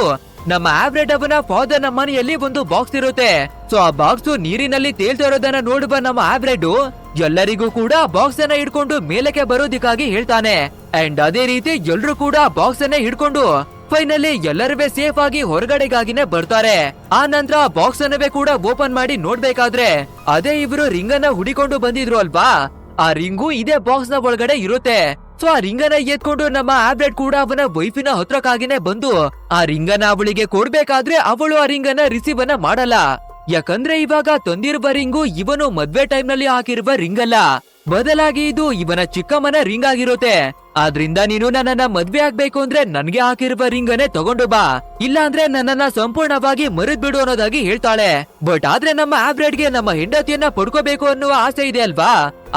ನಮ್ಮ ಆವ್ರೆಡ್ ಅವನ ಫಾದರ್ ನ ಮನೆಯಲ್ಲಿ ಒಂದು ಬಾಕ್ಸ್ ಇರುತ್ತೆ. ಸೊ ಆ ಬಾಕ್ಸ್ ನೀರಿನಲ್ಲಿ ತೇಲ್ತಾ ಇರೋದನ್ನ ನೋಡುವ ನಮ್ಮ ಆವ್ರೆಡ್ ಎಲ್ಲರಿಗೂ ಕೂಡ ಬಾಕ್ಸ್ ಅನ್ನ ಹಿಡ್ಕೊಂಡು ಮೇಲಕ್ಕೆ ಬರೋದಿಕ್ಕಾಗಿ ಹೇಳ್ತಾನೆ. ಅಂಡ್ ಅದೇ ರೀತಿ ಎಲ್ರು ಕೂಡ ಬಾಕ್ಸ್ ಅನ್ನ ಹಿಡ್ಕೊಂಡು ಫೈನಲಿ ಎಲ್ಲರೂ ಸೇಫ್ ಆಗಿ ಹೊರಗಡೆಗಾಗಿನೇ ಬರ್ತಾರೆ. ಆ ನಂತರ ಬಾಕ್ಸ್ ಅನ್ನವೇ ಕೂಡ ಓಪನ್ ಮಾಡಿ ನೋಡ್ಬೇಕಾದ್ರೆ ಅದೇ ಇವರು ರಿಂಗ್ ಅನ್ನ ಹುಡಿಕೊಂಡು ಬಂದಿದ್ರು ಅಲ್ವಾ, ಆ ರಿಂಗು ಇದೇ ಬಾಕ್ಸ್ ನ ಒಳಗಡೆ ಇರುತ್ತೆ. ಸೊ ಆ ರಿಂಗನ್ನ ಎತ್ಕೊಂಡು ನಮ್ಮ ಆಬ್ರೆಡ್ ಕೂಡ ಅವನ ವೈಫಿನ ಹತ್ರಕ್ಕಾಗಿನೇ ಬಂದು ಆ ರಿಂಗನ್ನ ಅವಳಿಗೆ ಕೊಡ್ಬೇಕಾದ್ರೆ ಅವಳು ಆ ರಿಂಗನ್ನ ರಿಸೀವ್ ಅನ್ನ ಮಾಡಲ್ಲ. ಯಾಕಂದ್ರೆ ಇವಾಗ ತಂದಿರುವ ರಿಂಗು ಇವನು ಮದ್ವೆ ಟೈಮ್ ನಲ್ಲಿ ಹಾಕಿರುವ ರಿಂಗ್ ಅಲ್ಲ, ಬದಲಾಗಿ ಇದು ಇವನ ಚಿಕ್ಕಮ್ಮನ ರಿಂಗ್ ಆಗಿರುತ್ತೆ. ಆದ್ರಿಂದ ನೀನು ನನ್ನನ್ನ ಮದ್ವೆ ಆಗ್ಬೇಕು ಅಂದ್ರೆ ನನ್ಗೆ ಹಾಕಿರುವ ರಿಂಗನ್ನೇ ತಗೊಂಡು ಬಾ, ಇಲ್ಲ ಅಂದ್ರೆ ನನ್ನನ್ನ ಸಂಪೂರ್ಣವಾಗಿ ಮರಿದ್ ಬಿಡು ಅನ್ನೋದಾಗಿ ಹೇಳ್ತಾಳೆ. ಬಟ್ ಆದ್ರೆ ನಮ್ಮ ಆಬ್ರೆಡ್ಗೆ ನಮ್ಮ ಹೆಂಡತಿಯನ್ನ ಪಡ್ಕೋಬೇಕು ಅನ್ನುವ ಆಸೆ ಇದೆ ಅಲ್ವಾ,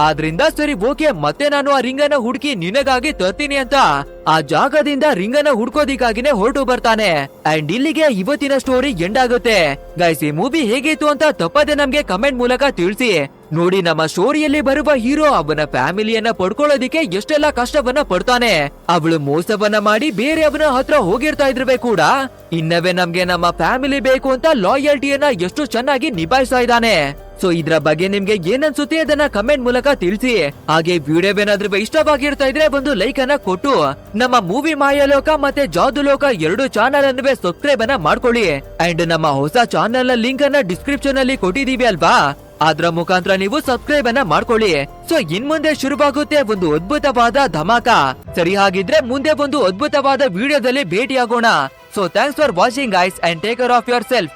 ಆದ್ರಿಂದ ಸರಿ ಓಕೆ, ಮತ್ತೆ ನಾನು ಆ ರಿಂಗನ್ನ ಹುಡುಕಿ ನಿನಗಾಗಿ ತರ್ತೀನಿ ಅಂತ ಆ ಜಾಗದಿಂದ ರಿಂಗನ್ನ ಹುಡ್ಕೋದಿಕ್ಕಾಗಿನೇ ಹೊರಟು ಬರ್ತಾನೆ. ಅಂಡ್ ಇಲ್ಲಿಗೆ ಇವತ್ತಿನ ಸ್ಟೋರಿ ಎಂಡ್ ಆಗುತ್ತೆ. ಗೈಸ್, ಈ ಮೂವಿ ಹೇಗಿತ್ತು ಅಂತ ತಪ್ಪದೆ ನಮ್ಗೆ ಕಮೆಂಟ್ ಮೂಲಕ ತಿಳಿಸಿ. ನೋಡಿ, ನಮ್ಮ ಸ್ಟೋರಿಯಲ್ಲಿ ಬರುವ ಹೀರೋ ಅವನ ಫ್ಯಾಮಿಲಿಯನ್ನ ಪಡ್ಕೊಳ್ಳೋದಿಕ್ಕೆ ಎಷ್ಟೆಲ್ಲ ಕಷ್ಟವನ್ನ ಪಡ್ತಾನೆ. ಅವಳು ಮೋಸವನ್ನ ಮಾಡಿ ಬೇರೆಯವನ ಹತ್ರ ಹೋಗಿರ್ತಾ ಇದ್ರೆ ಕೂಡ ಇನ್ನವೇ ನಮ್ಗೆ ನಮ್ಮ ಫ್ಯಾಮಿಲಿ ಬೇಕು ಅಂತ ಲಾಯಲ್ಟಿಯನ್ನ ಎಷ್ಟು ಚೆನ್ನಾಗಿ ನಿಭಾಯಿಸ್ತಾ ಇದ್ದಾನೆ. ಸೊ ಇದ್ರ ಬಗ್ಗೆ ನಿಮ್ಗೆ ಏನನ್ಸುತ್ತೆ ಅದನ್ನ ಕಮೆಂಟ್ ಮೂಲಕ ತಿಳಿಸಿ. ಹಾಗೆ ವಿಡಿಯೋವೇನಾದ್ರೂ ಇಷ್ಟವಾಗಿರ್ತಾ ಇದ್ರೆ ಒಂದು ಲೈಕ್ ಅನ್ನ ಕೊಟ್ಟು ನಮ್ಮ ಮೂವಿ ಮಾಯಾಲೋಕ ಮತ್ತೆ ಜಾದು ಲೋಕ 2 ಚಾನಲ್ ಅನ್ನುವೆ ಸಬ್ಸ್ಕ್ರೈಬ್ ಅನ್ನ ಮಾಡ್ಕೊಳ್ಳಿ. ಅಂಡ್ ನಮ್ಮ ಹೊಸ ಚಾನಲ್ ನ ಲಿಂಕ್ ಅನ್ನ ಡಿಸ್ಕ್ರಿಪ್ಷನ್ ಅಲ್ಲಿ ಕೊಟ್ಟಿದೀವಿ ಅಲ್ವಾ, ಅದ್ರ ಮುಖಾಂತರ ನೀವು ಸಬ್ಸ್ಕ್ರೈಬ್ ಅನ್ನ ಮಾಡ್ಕೊಳ್ಳಿ. ಸೊ ಇನ್ ಮುಂದೆ ಶುರುವಾಗುತ್ತೆ ಒಂದು ಅದ್ಭುತವಾದ ಧಮಾಕ. ಸರಿ, ಹಾಗಿದ್ರೆ ಮುಂದೆ ಒಂದು ಅದ್ಭುತವಾದ ವಿಡಿಯೋದಲ್ಲಿ ಭೇಟಿಯಾಗೋಣ. So thanks for watching guys and take care of your self.